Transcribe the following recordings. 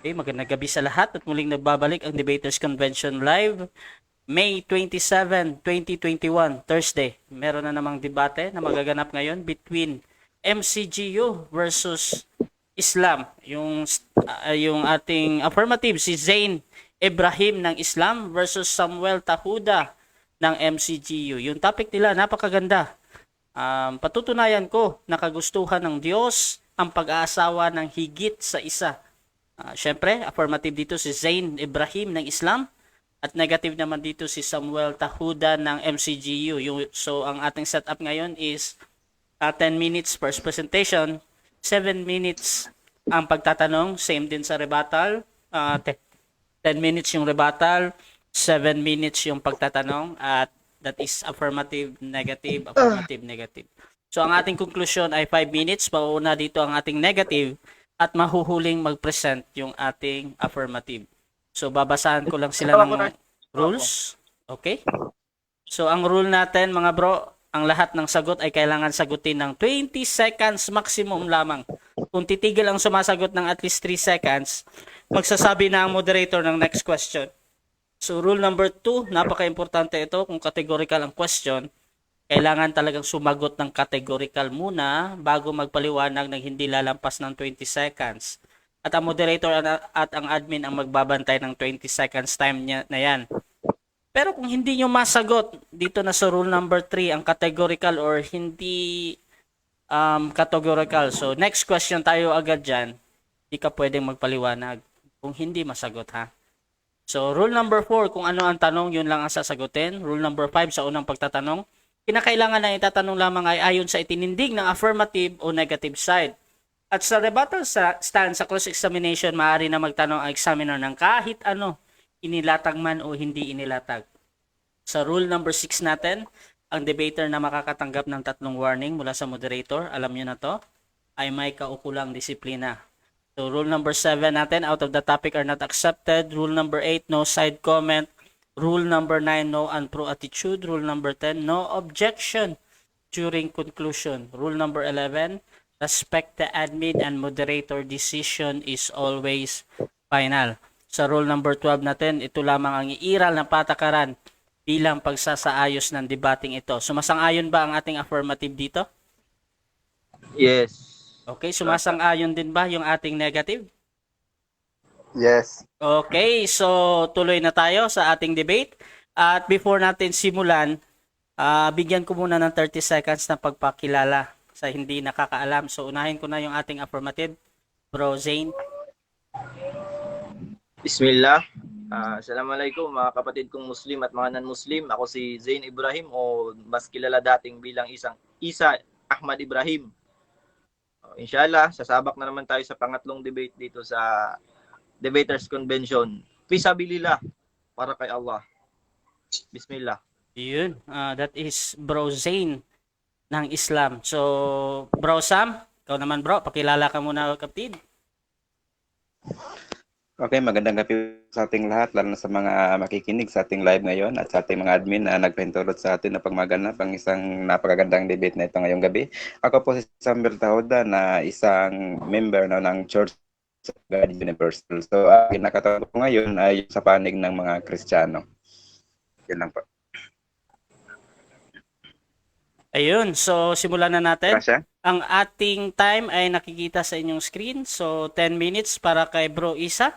Okay, magandang gabi sa lahat at muling nagbabalik ang Debaters Convention Live. May 27, 2021, Thursday. Meron na namang debate na magaganap ngayon between MCGU versus Islam. Yung ating affirmative, si Zain Ibrahim ng Islam versus Samuel Tahuda ng MCGU. Yung topic nila, napakaganda. Patutunayan ko na kagustuhan ng Diyos ang pag-aasawa ng higit sa isa. Syempre, affirmative dito si Zain Ibrahim ng Islam at negative naman dito si Samuel Tahuda ng MCGU. So, ang ating setup ngayon is 10 minutes first presentation, 7 minutes ang pagtatanong, same din sa rebuttal, 10 minutes yung rebuttal, 7 minutes yung pagtatanong at that is affirmative, negative, affirmative, negative. So, ang ating conclusion ay 5 minutes. Pauuna dito ang ating negative at mahuhuling mag-present yung ating affirmative. So, babasahan ko lang sila ng rules. Okay? So, ang rule natin, mga bro, ang lahat ng sagot ay kailangan sagutin ng 20 seconds maximum lamang. Kung titigil ang sumasagot ng at least 3 seconds, magsasabi na ang moderator ng next question. So, rule number 2, napaka-importante ito. Kung categorical ang question, kailangan talagang sumagot ng categorical muna bago magpaliwanag ng hindi lalampas ng 20 seconds. At ang moderator at ang admin ang magbabantay ng 20 seconds time niya na yan. Pero kung hindi nyo masagot, dito na sa rule number 3, ang categorical or hindi categorical. So, next question tayo agad dyan. Hindi ka pwedeng magpaliwanag kung hindi masagot, ha? So, rule number 4, kung ano ang tanong, yun lang ang sasagutin. Rule number 5, sa unang pagtatanong, kinakailangan na itatanong lamang ay ayon sa itinindig ng affirmative o negative side. At sa rebuttal stand sa cross-examination, maaari na magtanong ang examiner ng kahit ano, inilatag man o hindi inilatag. Sa rule number 6 natin, ang debater na makakatanggap ng 3 warning mula sa moderator, alam nyo na to, ay may kaukulang disiplina. So rule number 7 natin, out of the topic are not accepted. Rule number 8, no side comment. Rule number 9, no untrue attitude. Rule number 10, no objection during conclusion. Rule number 11, respect the admin and moderator decision is always final. Sa rule number 12 natin, ito lamang ang iiral ng patakaran bilang pagsasaayos ng debating ito. Sumasang-ayon ba ang ating affirmative dito? Yes. Okay, sumasang-ayon din ba yung ating negative? Yes. Okay, so tuloy na tayo sa ating debate. At before natin simulan, bigyan ko muna ng 30 seconds na pagpakilala sa hindi nakakaalam. So unahin ko na yung ating affirmative, Bro Zain. Bismillah. Assalamualaikum mga kapatid kong Muslim at mga non-Muslim. Ako si Zain Ibrahim o mas kilala dating bilang Isa Ahmad Ibrahim. Inshallah, sasabak na naman tayo sa pangatlong debate dito sa Debaters Convention. Fisabilillah, para kay Allah. Bismillah. Yun, that is Bro Zain ng Islam. So, Bro Sam, ikaw naman bro, pakilala ka muna kapatid. Okay, magandang gabi sa ating lahat, lalo na sa mga makikinig sa ating live ngayon at sa ating mga admin na nagpahintulot sa atin na pagmaganap ang isang napakagandang debate na ito ngayong gabi. Ako po si Samuel Tahuda na isang member ng Church of God Universal. So, ang kinakataon ko ngayon ay sa panig ng mga Kristiyano. Yan lang po. Ayun, so simulan na natin. Kasya? Ang ating time ay nakikita sa inyong screen. So, 10 minutes para kay Bro Isa.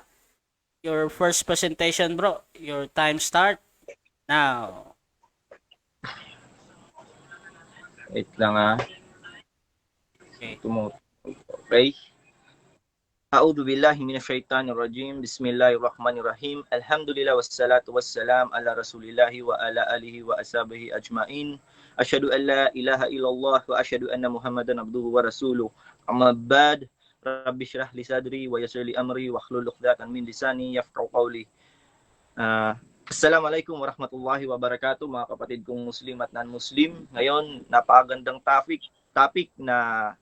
Your first presentation, bro. Your time start now. Wait lang Okay. Okay. A'udhu billahi minasyaitanir rajim. Bismillahirrahmanirrahim. Alhamdulillah wassalatu wassalam ala rasulillahi wa ala alihi wa ashabihi ajmain. Asyhadu an la ilaha illallah wa asyhadu anna Muhammadan abduhu wa rasuluh. Amma ba'd. Rabbi syrah li sadri wa yassir li amri wa hlul 'uqdatam min lisani yafqahu qawli. Assalamualaikum warahmatullahi wabarakatuh mga kapatid kong Muslim at non-Muslim. Ngayon, napakagandang topic na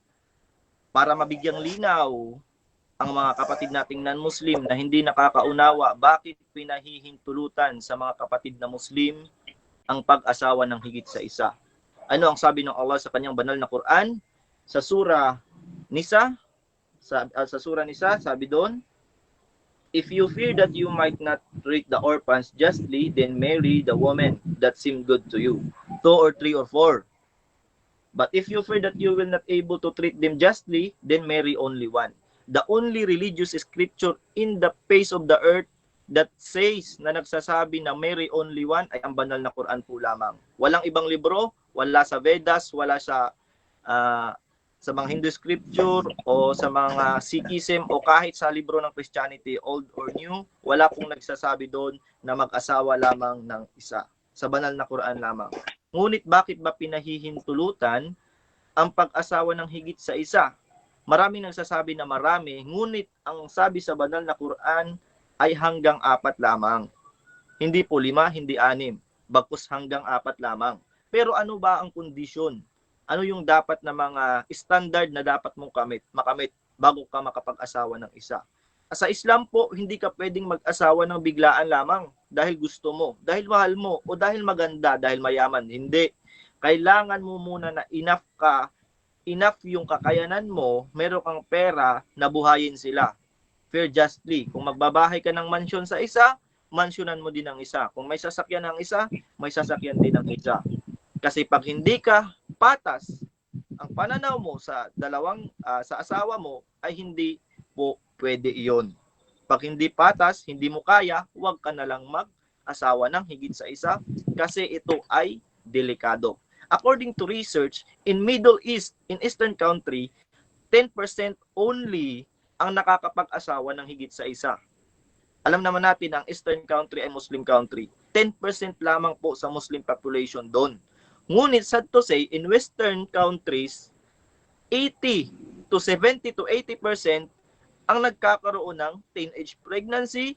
para mabigyang linaw ang mga kapatid nating non-Muslim na hindi nakakaunawa bakit pinahihintulutan sa mga kapatid na Muslim ang pag-asawa ng higit sa isa. Ano ang sabi ng Allah sa kanyang banal na Quran? Sa surah Nisa, sabi doon, If you fear that you might not treat the orphans justly, then marry the woman that seem good to you. 2 or 3 or 4. But if you fear that you will not able to treat them justly, then marry only one. The only religious scripture in the face of the earth that says na nagsasabi na marry only one ay ang banal na Quran po lamang. Walang ibang libro, wala sa Vedas, wala sa mga Hindu scripture o sa mga Sikhism o kahit sa libro ng Christianity, old or new, wala pong nagsasabi doon na mag-asawa lamang ng isa. Sa banal na Quran lamang. Ngunit bakit ba pinahihintulutan ang pag-asawa ng higit sa isa? Maraming nagsasabi na marami, ngunit ang sabi sa banal na Quran ay hanggang 4 lamang. Hindi po 5, hindi 6, bagkus hanggang 4 lamang. Pero ano ba ang kondisyon? Ano yung dapat na mga standard na dapat mong makamit bago ka makapag-asawa ng isa? Sa Islam po, hindi ka pwedeng mag-asawa ng biglaan lamang dahil gusto mo, dahil mahal mo, o dahil maganda, dahil mayaman. Hindi. Kailangan mo muna na enough yung kakayanan mo, meron kang pera na buhayin sila. Fair justly. Kung magbabahay ka ng mansyon sa isa, mansyonan mo din ang isa. Kung may sasakyan ng isa, may sasakyan din ng isa. Kasi pag hindi ka patas, ang pananaw mo sa sa asawa mo ay hindi po pwede iyon. Pag hindi patas, hindi mo kaya, huwag ka na lang mag-asawa ng higit sa isa kasi ito ay delikado. According to research, in Middle East, in Eastern country, 10% only ang nakakapag-asawa ng higit sa isa. Alam naman natin ang Eastern country ay Muslim country. 10% lamang po sa Muslim population doon. Ngunit sad to say, in Western countries, 80 to 70 to 80% ang nagkakaroon ng teenage pregnancy,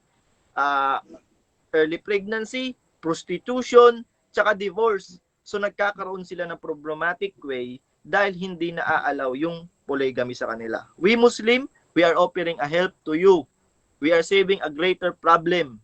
early pregnancy, prostitution, tsaka divorce. So nagkakaroon sila ng problematic way dahil hindi na-allow yung polygamy sa kanila. We Muslim, we are offering a help to you. We are saving a greater problem.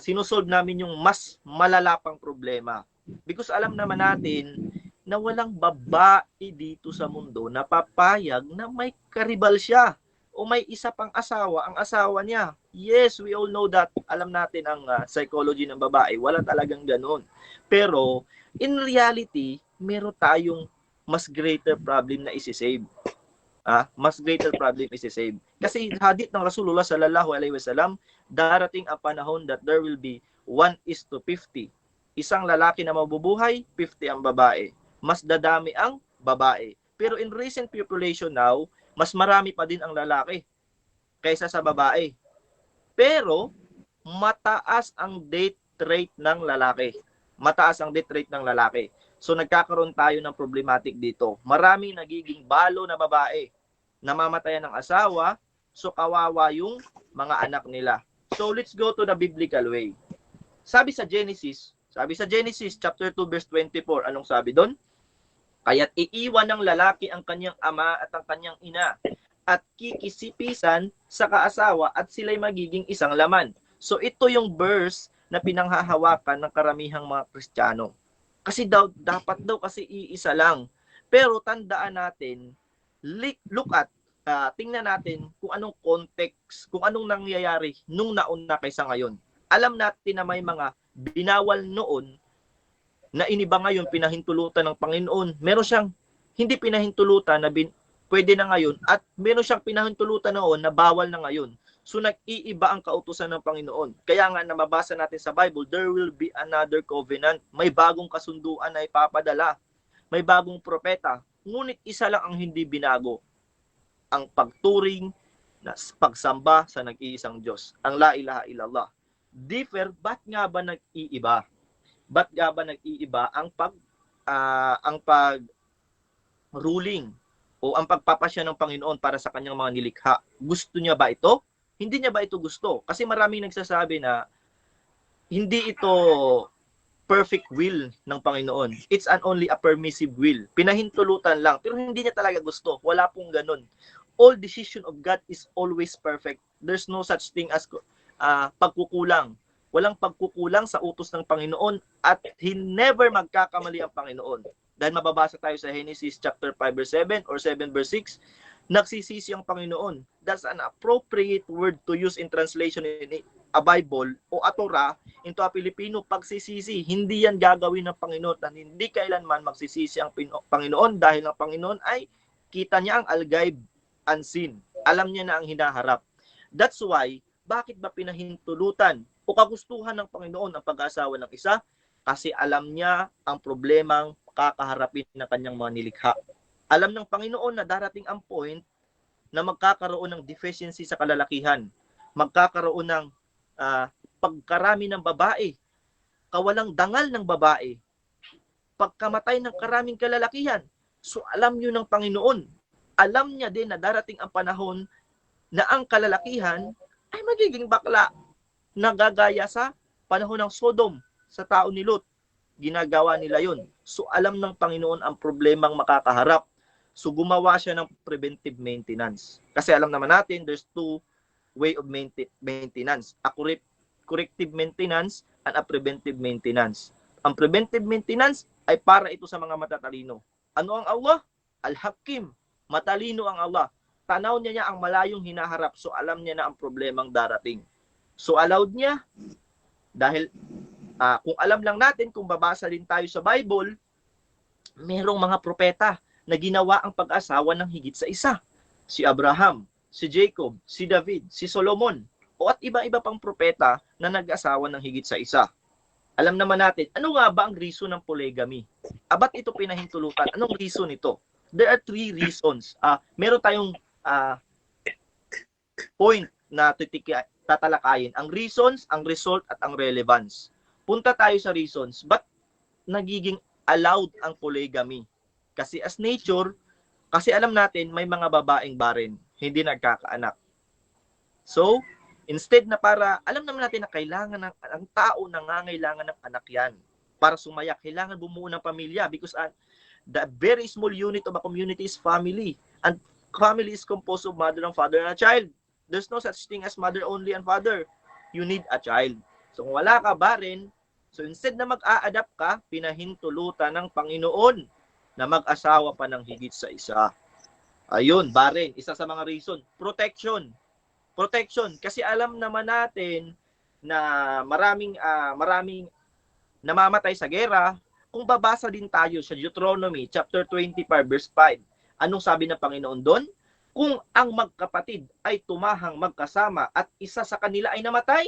Sinusolve namin yung mas malalapang problema. Because alam naman natin na walang babae dito sa mundo na papayag na may karibal siya o may isa pang asawa ang asawa niya. Yes, we all know that. Alam natin ang psychology ng babae. Wala talagang ganun. Pero, in reality, meron tayong mas greater problem na isi-save. Mas greater problem isi-save. Kasi hadith ng Rasulullah sallallahu alaihi wasallam, darating ang panahon that there will be 1:50. Isang lalaki na mabubuhay, 50 ang babae. Mas dadami ang babae. Pero in recent population now, mas marami pa din ang lalaki kaysa sa babae. Pero, mataas ang death rate ng lalaki. Mataas ang death rate ng lalaki. So, nagkakaroon tayo ng problematic dito. Maraming nagiging balo na babae. Namamatayan ng asawa, so kawawa yung mga anak nila. So, let's go to the biblical way. Sabi sa Genesis chapter 2 verse 24, anong sabi doon? Kaya't iiwan ng lalaki ang kanyang ama at ang kanyang ina at kikisipisan sa kaasawa at sila'y magiging isang laman. So ito yung verse na pinanghahawakan ng karamihang mga Kristiyano. Kasi dapat daw kasi iisa lang. Pero tandaan natin, tingnan natin kung anong context, kung anong nangyayari nung nauna kaysa ngayon. Alam natin na may mga binawal noon na iniba ngayon pinahintulutan ng Panginoon. Meron siyang hindi pinahintulutan na pwede na ngayon at meron siyang pinahintulutan noon na bawal na ngayon. So nag-iiba ang kautusan ng Panginoon. Kaya nga na mabasa natin sa Bible, there will be another covenant. May bagong kasunduan na ipapadala. May bagong propeta. Ngunit isa lang ang hindi binago. Ang pagturing na pagsamba sa nag-iisang Diyos. Ang la ilaha illallah. Differ, ba't nga ba nag-iiba? Ba't nga ba nag-iiba ang ruling o ang pagpapasya ng Panginoon para sa kanyang mga nilikha? Gusto niya ba ito? Hindi niya ba ito gusto? Kasi maraming nagsasabi na hindi ito perfect will ng Panginoon. It's only a permissive will. Pinahintulutan lang. Pero hindi niya talaga gusto. Wala pong ganun. All decision of God is always perfect. There's no such thing as pagkukulang. Walang pagkukulang sa utos ng Panginoon at never magkakamali ang Panginoon. Dahil mababasa tayo sa Genesis chapter 5 verse 7 or 7 verse 6, nagsisisi ang Panginoon. That's an appropriate word to use in translation in a Bible o a Torah into a Filipino, pagsisisi. Hindi yan gagawin ng Panginoon at hindi kailanman magsisisi ang Panginoon dahil ang Panginoon ay kita niya ang al-ghaib, unseen. Alam niya na ang hinaharap. That's why, bakit ba pinahintulutan o kagustuhan ng Panginoon ang pag-aasawa ng isa? Kasi alam niya ang problemang kakaharapin ng kanyang mga nilikha. Alam ng Panginoon na darating ang point na magkakaroon ng deficiency sa kalalakihan. Magkakaroon ng pagkarami ng babae, kawalang dangal ng babae, pagkamatay ng karaming kalalakihan. So alam niyo ng Panginoon, alam niya din na darating ang panahon na ang kalalakihan ay magiging bakla, nagagaya sa panahon ng Sodom, sa tao ni Lot. Ginagawa nila yon. So alam ng Panginoon ang problemang makakaharap. So gumawa siya ng preventive maintenance. Kasi alam naman natin, there's two way of maintenance. A corrective maintenance and a preventive maintenance. Ang preventive maintenance ay para ito sa mga matatalino. Ano ang Allah? Al-Hakim. Matalino ang Allah. Tanaw niya ang malayong hinaharap. So alam niya na ang problemang darating. So allowed niya, dahil kung alam lang natin, kung babasa din tayo sa Bible, merong mga propeta na ginawa ang pag-asawa ng higit sa isa. Si Abraham, si Jacob, si David, si Solomon, o at iba-iba pang propeta na nag-asawa ng higit sa isa. Alam naman natin, ano nga ba ang reason ng polygamy? Ba't ito pinahintulutan? Anong reason ito? There are 3 reasons. Meron tayong point na tatalakayin. Ang reasons, ang result, at ang relevance. Punta tayo sa reasons. Ba't nagiging allowed ang polygamy? Kasi as nature, kasi alam natin may mga babaeng barren, hindi nagkakaanak. So, instead na alam naman natin na kailangan ang tao nangangailangan ng anak yan para sumayak. Kailangan bumuo ng pamilya because the very small unit of a community is family. And family is composed of mother and father and a child. There's no such thing as mother only and father. You need a child. So kung wala ka barren, so instead na mag-a-adapt ka, pinahintulutan ng Panginoon na mag-asawa pa ng higit sa isa. Ayun, barren. Isa sa mga reason. Protection. Protection. Kasi alam naman natin na maraming namamatay sa gera. Kung babasa din tayo sa Deuteronomy chapter 25 verse 5, anong sabi ng Panginoon doon? Kung ang magkapatid ay tumahang magkasama at isa sa kanila ay namatay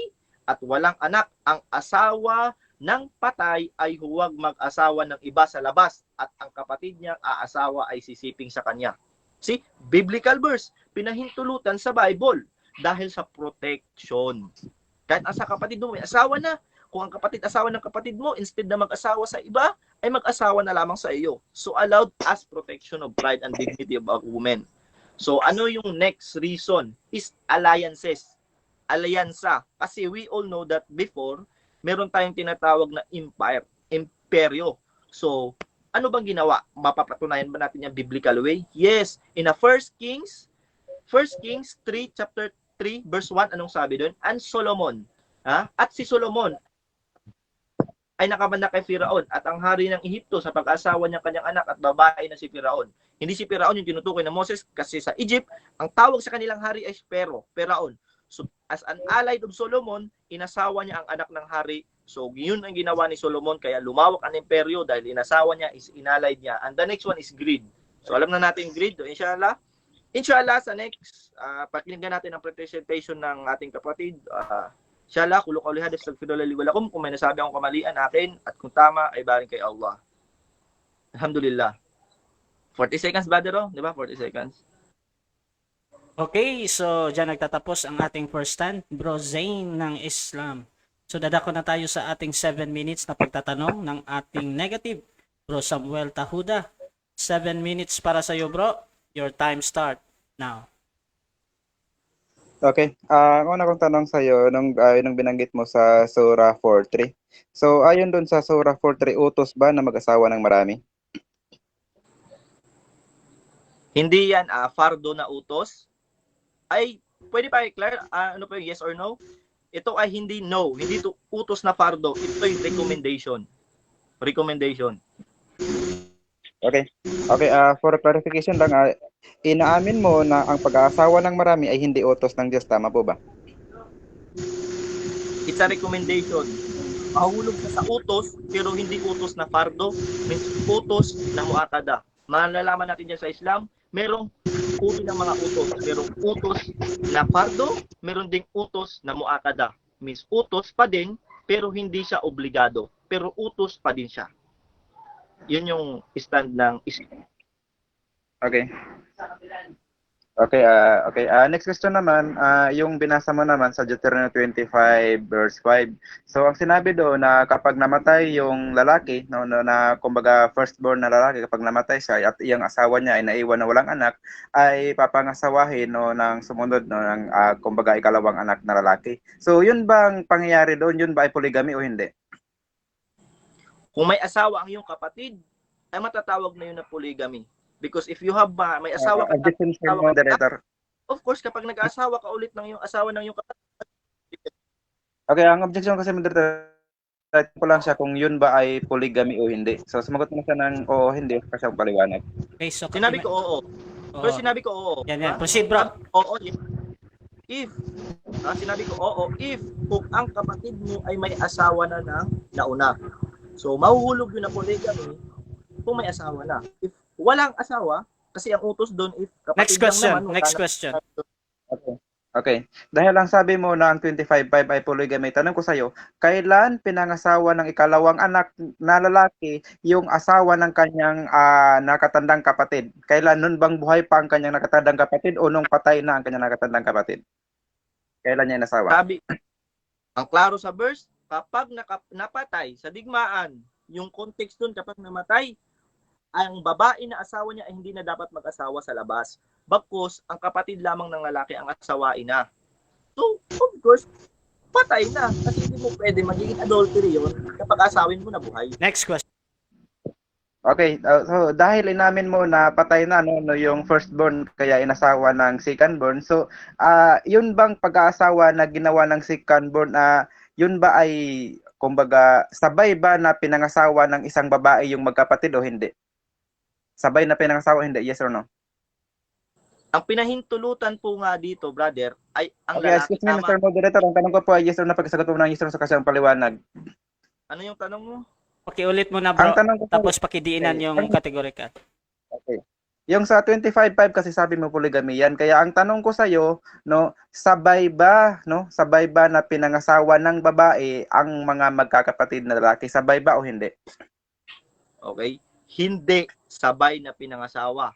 at walang anak, ang asawa ng patay ay huwag mag-asawa ng iba sa labas at ang kapatid niyang aasawa ay sisiping sa kanya. See? Biblical verse. Pinahintulutan sa Bible dahil sa protection. Kahit sa kapatid mo may asawa na, kung ang kapatid asawa ng kapatid mo, instead na mag-asawa sa iba, ay mag-asawa na lamang sa iyo. So allowed as protection of pride and dignity of a woman. So ano yung next reason? Is alliances. Alyansa. Kasi we all know that before, meron tayong tinatawag na imperyo. So, ano bang ginawa? Mapapatunayan ba natin yung biblical way? Yes. In a 1 Kings 3, chapter 3, verse 1, anong sabi doon? And Solomon. At si Solomon ay nakabanda kay Firaon at ang hari ng Ehipto sa pag-asawa niya kanyang anak at babae na si Firaon. Hindi si Firaon yung tinutukoy ng Moses kasi sa Egypt, ang tawag sa kanilang hari ay Firaon. So, as an ally of Solomon, inasawa niya ang anak ng hari. So, yun ang ginawa ni Solomon. Kaya lumawak ang imperyo dahil inasawa niya, is inallied niya. And the next one is greed. So, alam na natin greed. So, inshallah, sa next, pakinggan natin ang presentation ng ating kapatid. Inshallah, kuluk qawli hadha, astaghfirullah li wa lakum. Kung may nasabi akong kamalian akin, at kung tama, ay baling kay Allah. Alhamdulillah. 40 seconds, Badero? Di ba? 40 seconds. Okay, so dyan nagtatapos ang ating first stand, Bro Zain ng Islam. So dadako na tayo sa ating 7 minutes na pagtatanong ng ating negative, Bro Samuel Tahuda. 7 minutes para sa iyo, bro. Your time start now. Okay. Ang una kong tanong sa iyo nung binanggit mo sa Surah 4:3. So ayon doon sa Surah 4:3, utos ba na mag-asawa ng marami? Hindi yan fardo na utos. Ay, pwede pa i-clear? Ano pa yung yes or no? Ito ay hindi no. Hindi ito utos na fardo. Ito ay recommendation. Recommendation. Okay. Okay, for clarification lang, Inaamin mo na ang pag-aasawa ng marami ay hindi utos ng Diyos, tama po ba? It's a recommendation. Mahulog ka sa utos, pero hindi utos na fardo, means utos na muatada. Malalaman natin dyan sa Islam, merong uri ng mga utos. Merong utos na fardo, meron ding utos na muatada. Means utos pa din, pero hindi siya obligado. Pero utos pa din siya. Yun yung stand ng Islam. Okay. Okay, next question naman, yung binasa mo naman sa Deuteronomy 25 verse 5. So ang sinabi doon na kapag namatay yung lalaki, no, na kumbaga firstborn na lalaki, kapag namatay siya at iyang asawa niya ay naiwan na walang anak, ay papangasawahin no ng sumunod no ng kumbaga ikalawang anak na lalaki. So yun bang pangyayari doon? Yun ba ay polygamy o hindi? Kung may asawa ang iyong kapatid, ay matatawag na yun na polygamy. Because if you have may asawa ka, Objection for moderator. of course, kapag nag-asawa ka ulit ng iyong asawa ng iyong kapatid, Okay, ang objection kasi moderator, ko lang siya kung yun ba ay polygamy o hindi. So sumagot mo siya ng oo, hindi kasi ang paliwanag. Okay, so sinabi ko oo. Pero sinabi ko oo. Yan. Proceed, bro. Oo, if sinabi ko oo, if kung ang kapatid mo ay may asawa na ng nauna. So, mahuhulog yun na polygamy kung may asawa na. If walang asawa, kasi ang utos doon, if kapatid lang naman. Next question. Okay. Dahil lang sabi mo na ang 25-5 ay polygamy, tanong ko sa'yo, kailan pinangasawa ng ikalawang anak na lalaki yung asawa ng kanyang nakatandang kapatid? Kailan? Nun bang buhay pa ang kanyang nakatandang kapatid o nung patay na ang kanyang nakatandang kapatid? Kailan niya nasawa? Sabi, ang klaro sa verse, kapag napatay sa digmaan, yung context doon kapag namatay, ang babae na asawa niya ay hindi na dapat mag-asawa sa labas. Bagkus, ang kapatid lamang ng lalaki ang asawain na. So, of course, patay na. Kasi hindi mo pwede magiging adultery yun kapag asawin mo na buhay. Next question. Okay, so dahil inamin mo na patay na no yung firstborn kaya inasawa ng secondborn. So, yun bang pag-aasawa na ginawa ng secondborn yun ba ay kumbaga sabay ba na pinangasawa ng isang babae yung magkapatid o hindi? Sabay na pinangasawa hindi? Yes or no? Ang pinahintulutan po nga dito, brother, ay ang Okay, lalaki. excuse me, Mr. Moderator. Ang tanong ko po ay yes or no, pagkasagot mo ng yes or no sa kasi ang paliwanag. Ano yung tanong mo? Okay, ulit mo na, bro. Ang tanong ko po, Tapos pakidiinan yung kategorika. okay. Yung sa 25-5 kasi sabi mo polygamy yan. Kaya ang tanong ko sa iyo, no, sabay ba na pinangasawa ng babae ang mga magkakapatid na lalaki? Sabay ba o hindi? Okay? Hindi sabay na pinangasawa.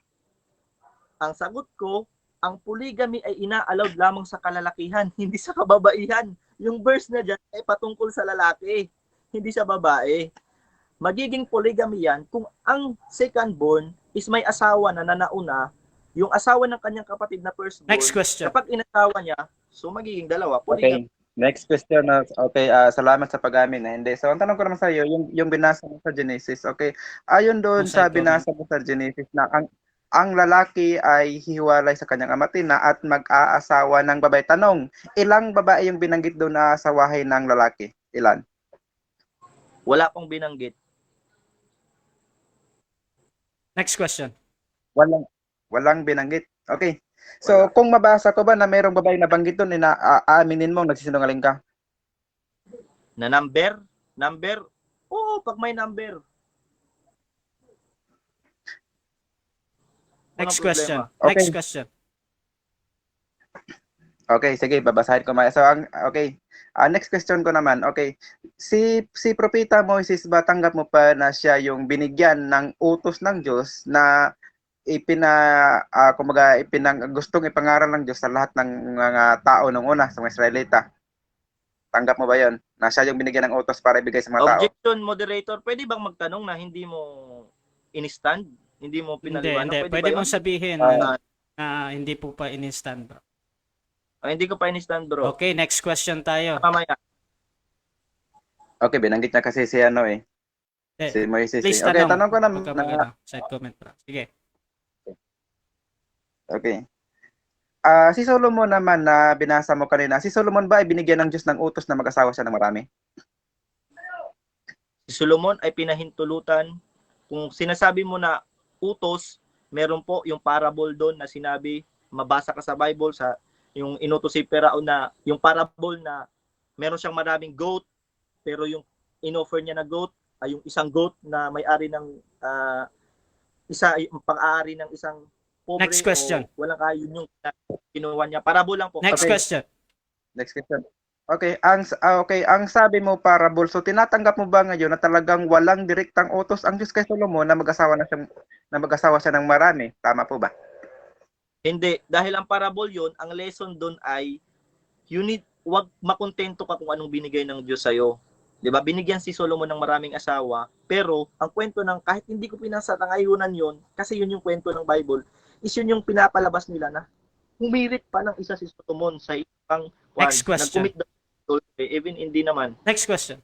Ang sagot ko, ang polygamy ay ina-allowed lamang sa kalalakihan, hindi sa kababaihan. Yung verse na dyan ay patungkol sa lalaki, hindi sa babae. Magiging polygamy yan kung ang second-born is may asawa na nauna, yung asawa ng kanyang kapatid na firstborn. Next question. Kapag inasawa niya, so magiging dalawa. Polygamy. Okay. Next question. Okay, salamat sa pag-amin na hindi. So, ang tanong ko naman sa iyo, yung binasa mo sa Genesis, okay? Ayon doon sa binasa mo sa Genesis na ang lalaki ay hihiwalay sa kanyang amatina at mag-aasawa ng babae. Tanong, ilang babae yung binanggit doon na asawahin ng lalaki? Ilan? Wala pong binanggit. Next question. Walang binanggit. Okay. So, kung mabasa ko ba na mayroong babae na banggit doon, aaminin mo, nagsisinungaling ka? Na number? Oo, pag may number. Next question. Okay. Next question. Okay, sige, babasahin ko. So, next question ko naman. Okay. Si Propeta Moises ba tanggap mo pa na siya yung binigyan ng utos ng Diyos na gustong ipangaral ng Diyos sa lahat ng mga tao nung una, sa mga Israelita? Tanggap mo ba yon? Na siya yung binigyan ng utos para ibigay sa mga tao? Objection, moderator. Pwede bang magtanong na hindi mo in-stand? Hindi mo pinaliwanag? Hindi. Pwede mong sabihin na hindi po pa in-stand, bro. Hindi ko pa in-stand, bro. Okay, next question tayo. Mamaya. Okay, binanggit niya kasi si si Moises. Please, Okay, tanong ko naman. Side comment, bro. Sige. Okay. Si Solomon naman na binasa mo kanina, si Solomon ba ay binigyan ng Diyos ng utos na mag-asawa siya ng marami? Si Solomon ay pinahintulutan, kung sinasabi mo na utos, meron po yung parable doon na sinabi, mabasa ka sa Bible, sa yung inutos si Pharaoh na, yung parable na meron siyang maraming goat, pero yung inoffer niya na goat ay yung isang goat na may-ari ng yung pang-aari ng isang pobre Next question. o walang kaya, yun yung kinuha niya. Parable lang po. Next Okay. question. Next question. Okay, ang sabi mo parable. So tinatanggap mo ba ngayon na talagang walang direktang utos ang Diyos kay Solomon na mag-asawa siya ng marami? Tama po ba? Hindi, dahil ang parable yun, ang lesson doon ay wag makontento ka kung anong binigay ng Diyos sa'yo. 'Di ba? Binigyan si Solomon ng maraming asawa, pero ang kwento ng kahit hindi ko pinasa ng ayunan yon, kasi yun yung kwento ng Bible, is yun yung pinapalabas nila na humirit pa ng isa si Solomon sa ibang Next question. nag-commit even hindi naman. Next question.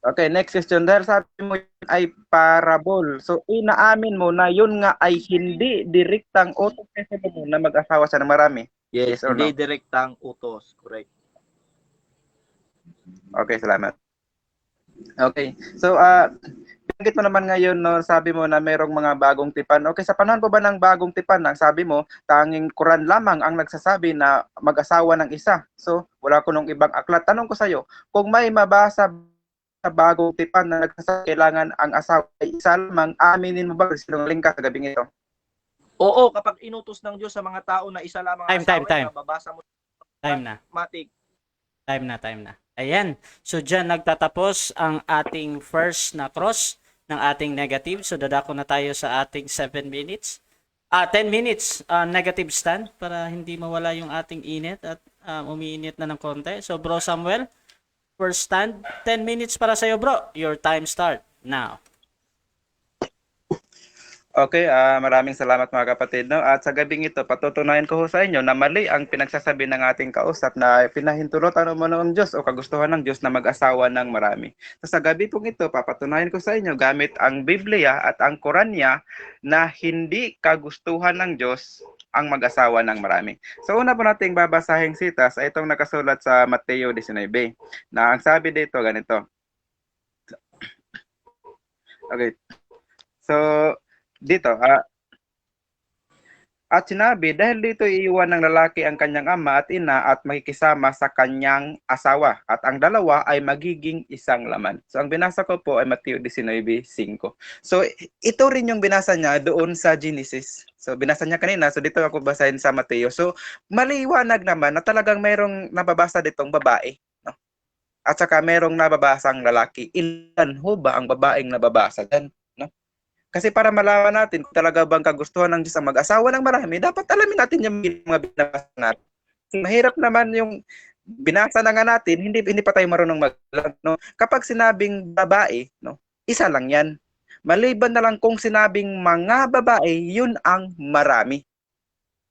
Okay, next question. Dahil sabi mo yun ay parable. So inaamin mo na yun nga ay hindi direktang utos kay Solomon na mag-asawa siya ng marami. Yes or Hindi no? direktang utos, correct. Okay, salamat. Okay. So binanggit mo naman ngayon, no, sabi mo na mayroong mga bagong tipan. Okay, sa panahon po ba ng bagong tipan, ang sabi mo, tanging Quran lamang ang nagsasabi na mag-asawa ng isa. So, wala ko nung ibang aklat. Tanong ko sa iyo, kung may mabasa sa bagong tipan na nagsasabi kailangan ang asawa ay isa lamang, aminin mo ba sinungaling ka sa gabing ito? Oo, kapag inutos ng Diyos sa mga tao na isa lamang ang asawa, Time. mababasa mo Time na. matik. Time na. Ayan. So, dyan nagtatapos ang ating first na cross ng ating negative. So, dadako na tayo sa ating 7 minutes. 10 minutes negative stand para hindi mawala yung ating init at umiinit na ng konti. So, Bro Samuel, first stand, 10 minutes para sa'yo, bro. Your time start now. Okay, maraming salamat mga kapatid. No? At sa gabing ito, patutunayan ko sa inyo na mali ang pinagsasabi ng ating kausap na pinahintulot mo ng Diyos o kagustuhan ng Diyos na mag-asawa ng marami. So, sa gabi pong ito, papatunayan ko sa inyo gamit ang Biblia at ang Koranya na hindi kagustuhan ng Diyos ang mag-asawa ng marami. So una po nating babasahing sitas ay itong nakasulat sa Mateo 19 na ang sabi dito ganito. Okay. So dito, at sinabi, dahil dito iiwan ng lalaki ang kanyang ama at ina at makikisama sa kanyang asawa at ang dalawa ay magiging isang laman. So ang binasa ko po ay Mateo 19:5. So ito rin yung binasa niya doon sa Genesis. So binasa niya kanina, so dito ako basahin sa Mateo. So maliwanag naman na talagang mayroong nababasa ditong babae, no? At saka mayroong nababasang lalaki. Ilan ho ba ang babaeng nababasa dyan? Kasi para malaman natin talaga bang kagustuhan ng Diyos ang mag-asawa ng marami, dapat alamin natin yung mga binasa natin. Mahirap naman yung binasa na nga natin, hindi pa tayo marunong no? Kapag sinabing babae, no, isa lang yan. Maliban na lang kung sinabing mga babae, yun ang marami.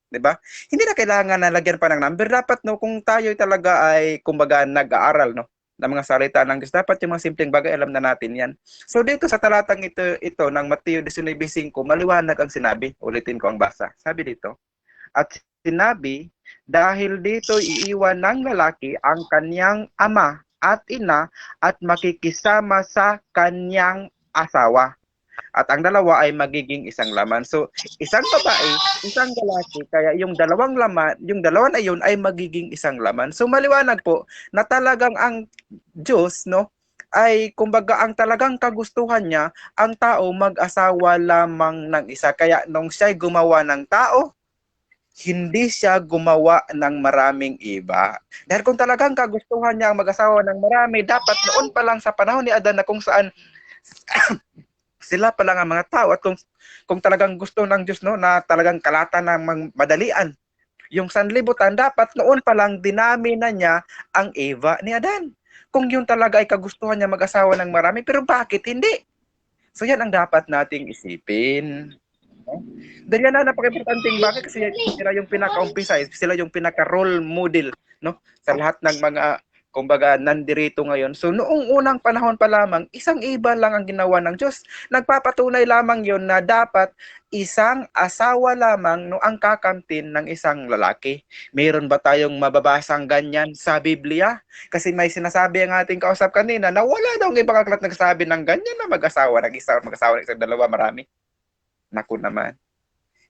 'Di ba? Hindi na kailangan na lagyan pa ng number. Dapat no, kung tayo talaga ay kumbaga nag-aaral, no, ng mga salita ng Diyos, dapat yung mga simpleng bagay alam na natin yan. So dito sa talatang ito ng Mateo 19:5, maliwanag ang sinabi. Ulitin ko ang basa. Sabi dito, at sinabi, dahil dito iiwan ng lalaki ang kanyang ama at ina at makikisama sa kanyang asawa. At ang dalawa ay magiging isang laman. So, isang babae, isang lalaki, kaya yung dalawang laman, yung dalawa na yun ay magiging isang laman. So, maliwanag po na talagang ang Diyos, no, ay kumbaga ang talagang kagustuhan niya, ang tao mag-asawa lamang ng isa. Kaya nung siya'y gumawa ng tao, hindi siya gumawa ng maraming iba. Dahil kung talagang kagustuhan niya ang mag-asawa ng marami, dapat noon pa lang sa panahon ni Adan na kung saan sila pa lang ang mga tao at kung talagang gusto ng Diyos, no, na talagang kalatan ng madalian yung sanlibutan, dapat noon pa lang dinami na niya ang Eva ni Adan. Kung yun talaga ay kagustuhan niya mag-asawa ng marami, pero bakit hindi? So yan ang dapat nating isipin. No? Dahil yan na napaka-importanting bakit kasi sila yung pinaka-umpisa, sila yung pinaka-role model, no, sa lahat ng mga kumbaga nandirito ngayon. So noong unang panahon pa lamang, isang iba lang ang ginawa ng Diyos. Nagpapatunay lamang yon na dapat isang asawa lamang no ang kakamtin ng isang lalaki. Mayroon ba tayong mababasang ganyan sa Biblia? Kasi may sinasabi ang ating kausap kanina na wala daw ng ibang aklat nagsasabi ng ganyan na mag-asawa ng isa, mag-asawa ng isang dalawa, marami. Naku naman.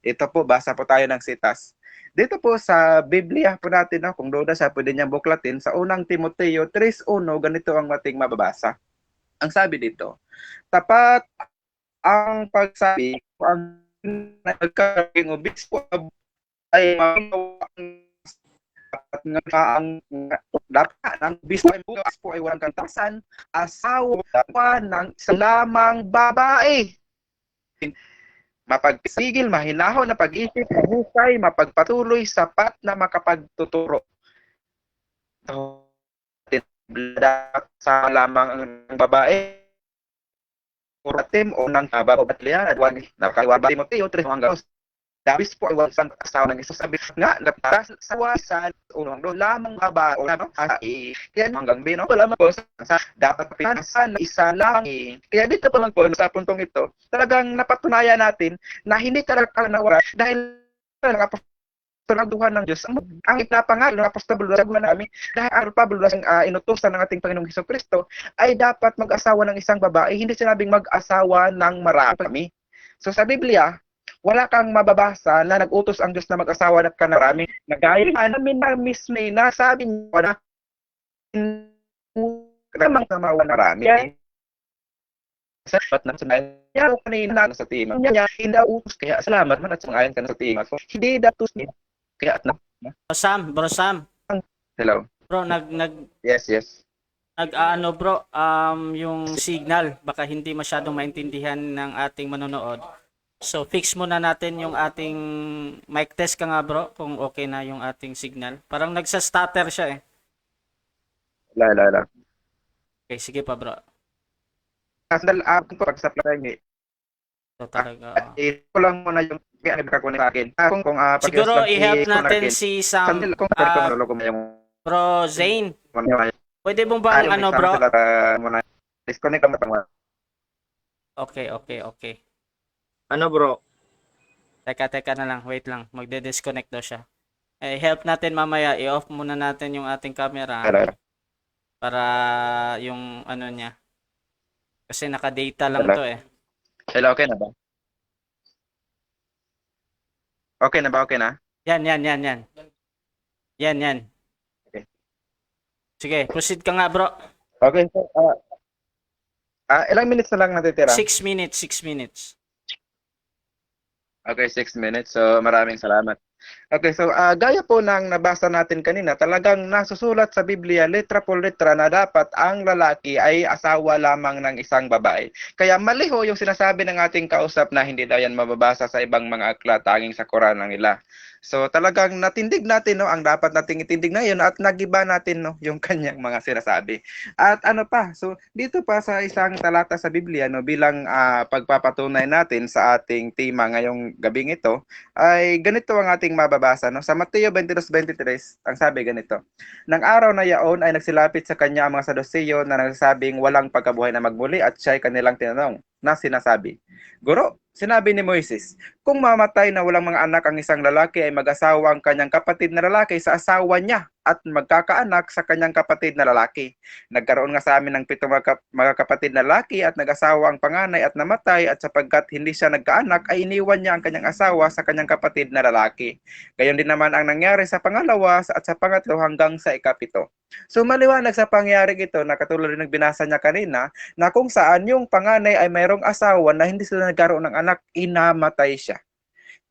Ito po, basa po tayo ng sitas. Dito po sa Biblia po natin, no, kung duda sa pwede niyang buklatin, sa unang Timoteo 3:1, ganito ang ating mababasa. Ang sabi dito, tapat ang pagsabi kung ang nagkaging obispo ay magawa dapat nga ang dapat ang obispo ay walang kantasan, asawa ng isang lamang babae. Mapagsigil, mahinahon na pag-isip, mahusay, mapagpatuloy, sapat na makapagtuturo. So, sa lamang ang babae, kuratim o ng babatlian at wag nakawaba Timoteo 3 hanggang dabis po ay walang asawa ng isa sabi nga nagtasawa sa unang lamang babae o ano yan hanggang bino wala man po sa dapat pinasan na isa lang kaya dito pa lang po sa puntong ito talagang napatunayan natin na hindi talaga nawala dahil pinagduhan ng Diyos ang ipinapangalo ng apostol Pablo sa buwan namin dahil ang Pablo ang inutusan ng ating Panginoong Hesukristo ay dapat mag-asawa ng isang babae, hindi sinabing mag-asawa ng marami. So sa Biblia, wala kang mababasa na nag-utos ang Diyos na mag-asawa ng marami. Nagaya namin na mismo na sabi niya na mag-asawa ng marami. Sapat na niya kanina sa team niya inautos kaya salamat man at sangayon ka na sa team so hindi datos niya kaya at na Bro Sam. hello Bro, yes nag-ano bro, yung signal baka hindi masyadong maintindihan ng ating manonood. So fix muna natin yung ating mic test ka nga bro kung okay na yung ating signal. Parang nagsa-stutter siya eh. la Okay, sige pa bro. Sandal ako pag-supply ni So talaga. ito lang muna yung kaya nagkakunin sa akin kung Siguro i-help natin si Sam. sandal kung ko yung Bro Zane. Pwede mo bang ano bro? Muna disconnect lang pang Okay. Ano bro? Teka na lang, wait lang. Magde-disconnect daw siya. Help natin mamaya, i-off muna natin yung ating camera para yung ano niya. Kasi naka-data lang to eh. hello okay na ba okay na Yan. Okay. Sige, proceed ka nga bro. okay so ilang minutes na lang natitira 6 minutes. Okay, 6 minutes. So, maraming salamat. Okay, so gaya po ng nabasa natin kanina, talagang nasusulat sa Biblia, letra po letra, na dapat ang lalaki ay asawa lamang ng isang babae. Kaya mali ho yung sinasabi ng ating kausap na hindi daw yan mababasa sa ibang mga aklat, tanging sa Quran lang nila. So talagang natindig natin no, ang dapat nating itindig na yun at nagiba natin no, yung kanyang mga sinasabi. At ano pa, so dito pa sa isang talata sa Biblia no, bilang pagpapatunay natin sa ating tema ngayong gabing ito, ay ganito ang ating mababasa no. Sa Mateo 22:23, ang sabi ganito. Nang araw na yaon ay nagsilapit sa kanya ang mga Saduseyo na nagsasabing walang pagkabuhay na magmuli at siya'y kanilang tinanong na sinasabi, Guro, sinabi ni Moises, kung mamatay na walang mga anak ang isang lalaki ay mag-asawa ang kanyang kapatid na lalaki sa asawa niya at magkakaanak sa kanyang kapatid na lalaki. Nagkaroon nga sa amin ng 7 mga kapatid na lalaki at nag-asawa ang panganay at namatay at sapagkat hindi siya nagkaanak ay iniwan niya ang kanyang asawa sa kanyang kapatid na lalaki. Gayon din naman ang nangyari sa pangalawa at sa pangatlo hanggang sa ikapito. So maliwanag sa pangyari ito na katulad rin ng binasa niya kanina na kung saan yung panganay ay mayroong asawa na hindi sila nagkaroon ng anak, inamatay siya.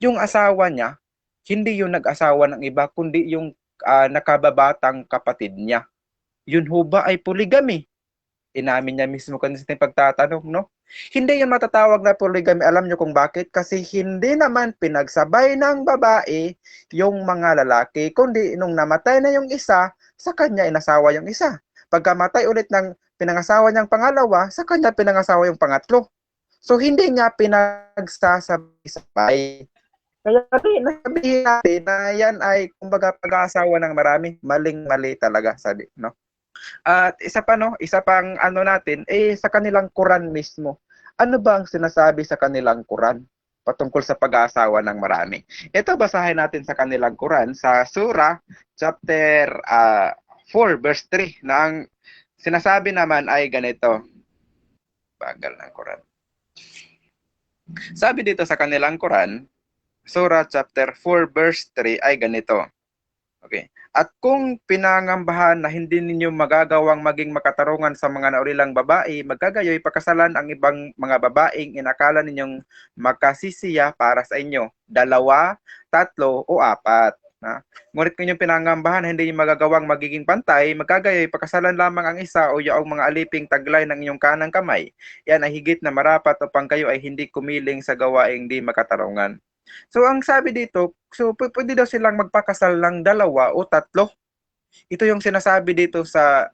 Yung asawa niya, hindi yung nag-asawa ng iba, kundi yung nakababatang kapatid niya. Yun ho ba ay polygamy? Inamin niya mismo kanina sa pagtatanong, no? Hindi yun matatawag na polygamy. Alam niyo kung bakit? Kasi hindi naman pinagsabay ng babae yung mga lalaki, kundi nung namatay na yung isa, sa kanya inasawa yung isa. Pagkamatay ulit ng pinangasawa niyang pangalawa, sa kanya pinangasawa yung pangatlo. So hindi niya pinagsasabay. Kaya nasabihin natin na yan ay kumbaga pag-aasawa ng marami, maling-mali talaga sabi, no? At isa pang ano natin sa kanilang Quran mismo. Ano ba ang sinasabi sa kanilang Quran patungkol sa pag-aasawa ng marami? Ito basahin natin sa kanilang Quran sa Surah chapter 4 verse 3 na ang sinasabi naman ay ganito. Bagal ng Quran. Sabi dito sa kanilang Quran, Surah chapter 4 verse 3 ay ganito. Okay. At kung pinangambahan na hindi ninyo magagawang maging makatarungan sa mga naurilang babae, magkagayoy pakasalan ang ibang mga babaeng inakala ninyong makasisiya para sa inyo. 2, 3 o 4. Ha? Ngunit kung inyong pinangambahan na hindi niyo magagawang magiging pantay, magkagayoy pakasalan lamang ang isa o yaong mga aliping taglay ng inyong kanang kamay. Yan ay higit na marapat upang kayo ay hindi kumiling sa gawaing di makatarungan. So ang sabi dito, so pwede daw silang magpakasal ng 2 o 3. Ito yung sinasabi dito sa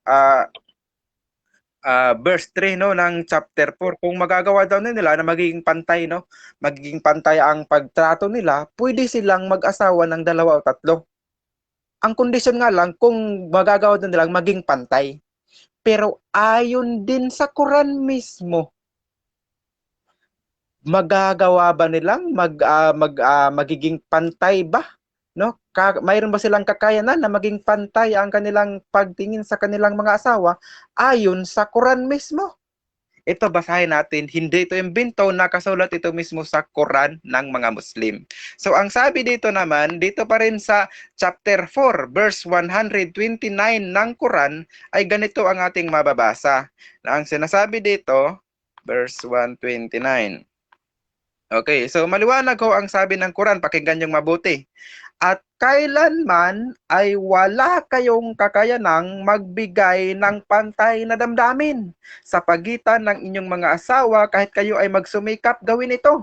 verse 3 no ng chapter 4. Kung magagawa daw nila na magiging pantay no, magiging pantay ang pagtrato nila, pwede silang mag-asawa ng 2 o 3. Ang kondisyon nga lang kung magagawa daw nila maging pantay. Pero ayon din sa Quran mismo, magagawa ba nilang magiging pantay ba, no? Mayroon ba silang kakayanan na maging pantay ang kanilang pagtingin sa kanilang mga asawa ayon sa Quran mismo? Ito basahin natin, hindi ito imbento, nakasulat ito mismo sa Quran ng mga Muslim. So ang sabi dito naman, dito pa rin sa chapter 4 verse 129 ng Quran ay ganito ang ating mababasa. Na ang sinasabi dito, verse 129. Okay, so maliwanag ho ang sabi ng Quran, pakinggan niyong mabuti. At kailanman ay wala kayong kakayanang magbigay ng pantay na damdamin sa pagitan ng inyong mga asawa kahit kayo ay magsumikap gawin ito.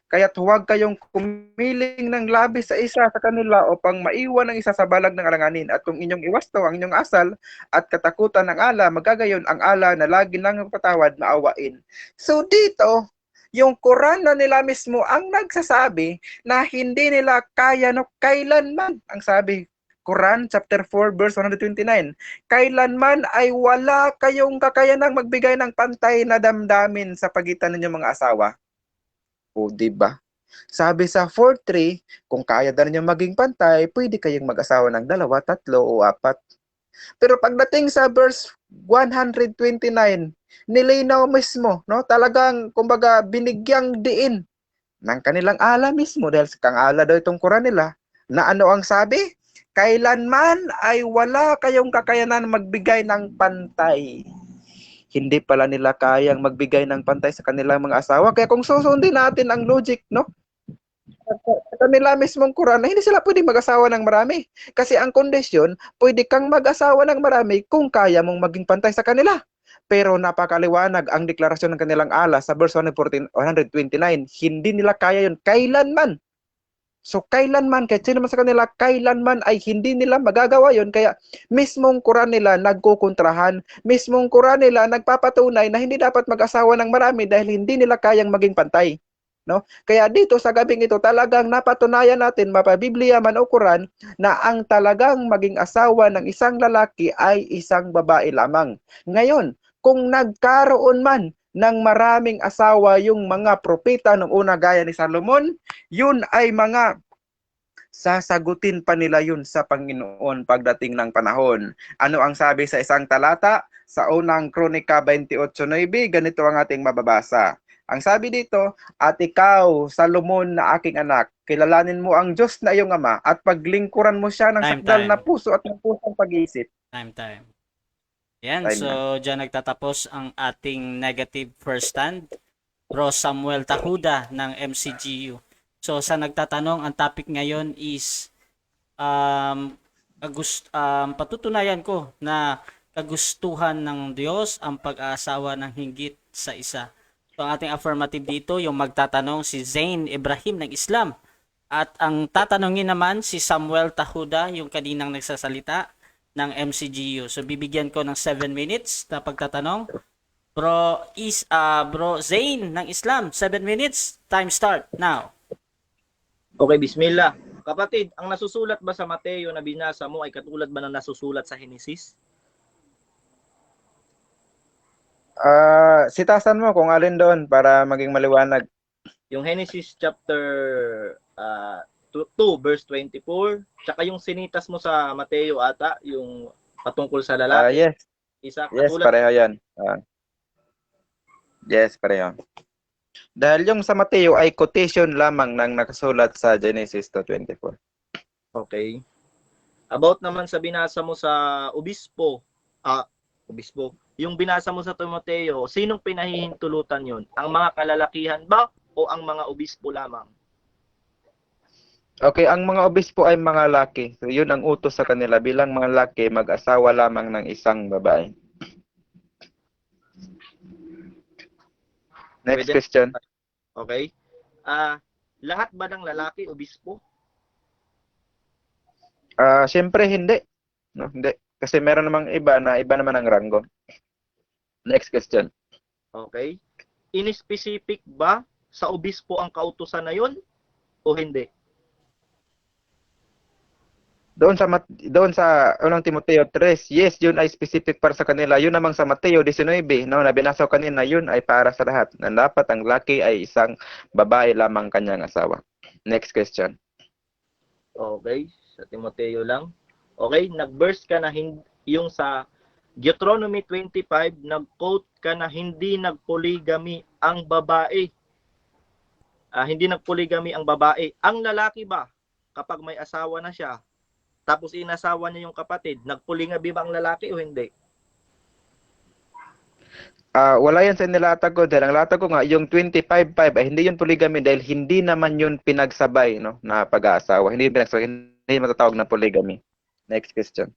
Kaya't huwag kayong kumiling ng labis sa isa sa kanila upang maiwan ang isa sa balag ng alanganin. At kung inyong iwasto ang inyong asal at katakutan ng ala, magagayon ang ala na lagi nang patawad maawain. So dito, yung Quran na nila mismo ang nagsasabi na hindi nila kaya no kailanman, ang sabi Quran chapter 4 verse 129, kailanman ay wala kayong kakayanang magbigay ng pantay na damdamin sa pagitan ng mga asawa. O diba? Sabi sa 4.3, kung kaya na ninyo maging pantay, pwede kayong mag-asawa ng 2, 3 o 4. Pero pagdating sa verse 129, nilinaw mismo, no? Talagang kumbaga binigyang diin ng kanilang ala mismo dahil sa kang ala daw itong Quran nila na ano ang sabi? Kailanman ay wala kayong kakayanan magbigay ng pantay. Hindi pala nila kayang magbigay ng pantay sa kanilang mga asawa. Kaya kung susundin natin ang logic, no? Sa kanila mismong Quran na hindi sila pwedeng mag-asawa ng marami. Kasi ang kondisyon, pwede kang mag-asawa ng marami kung kaya mong maging pantay sa kanila. Pero napakaliwanag ang deklarasyon ng kanilang ala sa verse 129, hindi nila kaya yun kailanman. So kailanman, kahit sino man sa kanila, kailanman ay hindi nila magagawa yon. Kaya mismong Quran nila nagkukontrahan, mismong Quran nila nagpapatunay na hindi dapat mag-asawa ng marami dahil hindi nila kayang maging pantay. No? Kaya dito sa gabing ito talagang napatunayan natin mapabiblia man o Quran na ang talagang maging asawa ng isang lalaki ay isang babae lamang. Ngayon, kung nagkaroon man ng maraming asawa yung mga propeta nung una gaya ni Salomon, yun ay mga sasagutin pa nila yun sa Panginoon pagdating ng panahon. Ano ang sabi sa isang talata? Sa unang Kronika 28:9, ganito ang ating mababasa. Ang sabi dito, at ikaw, Salomon na aking anak, kilalanin mo ang Diyos na iyong ama at paglingkuran mo siya ng sakdal na puso at ng pusong pag-iisip. Time. Yan, Time so na. dyan nagtatapos ang ating negative first stand. Bro Samuel Tahuda ng MCGU. So sa nagtatanong, ang topic ngayon is patutunayan ko na kagustuhan ng Diyos ang pag-aasawa ng hinggit sa isa. So ang ating affirmative dito, yung magtatanong si Zain Ibrahim ng Islam. At ang tatanungin naman si Samuel Tahuda, yung kaninang nagsasalita ng MCGU. So bibigyan ko ng 7 minutes na pagtatanong. Bro Zain ng Islam, 7 minutes. Time start now. Okay, bismillah. Kapatid, ang nasusulat ba sa Mateo na binasa mo ay katulad ba ng nasusulat sa Henesis? Sitasan mo kung alin doon para maging maliwanag. Yung Genesis chapter 2 verse 24, tsaka yung sinitas mo sa Mateo ata, yung patungkol sa lalaki. Yes. Isa Yes, katulad. pareho yan. Yes, pareho. Dahil yung sa Mateo ay quotation lamang ng nakasulat sa Genesis 2:24. Okay. About naman sa binasa mo sa obispo, yung binasa mo sa Timoteo, sinong pinahihintulutan yon? Ang mga kalalakihan ba o ang mga obispo lamang? Okay, ang mga obispo ay mga laki. So, yun ang utos sa kanila bilang mga laki, mag-asawa lamang ng isang babae. Next Pwede. question. Okay? Lahat ba ng lalaki obispo? Siyempre hindi. No, hindi. Kasi meron namang iba naman ang ranggo. Next question. Okay? In-specific ba sa obispo ang kautusan na yon o hindi? Doon sa unang Timoteo 3, yes, yun ay specific para sa kanila. Yun namang sa Mateo 19, no, na binasa ko kanina, yun ay para sa lahat. Na dapat ang laki ay isang babae lamang kanyang asawa. Next question. Okay? Sa Timoteo lang. Okay? Nag-verse ka na yung sa Deuteronomy 25, nag-quote ka na hindi nagpoligamy ang babae. Hindi nagpoligamy ang babae. Ang lalaki ba, kapag may asawa na siya, tapos inasawa niya yung kapatid, nagpoligamy ba ang lalaki o hindi? Wala yan sa nilatag ko dahil ang latag ko nga yung 25-5 ay hindi yun polygamy dahil hindi naman yun pinagsabay, no, na pag-aasawa. Hindi pinagsabay, hindi matatawag na polygamy. Next question.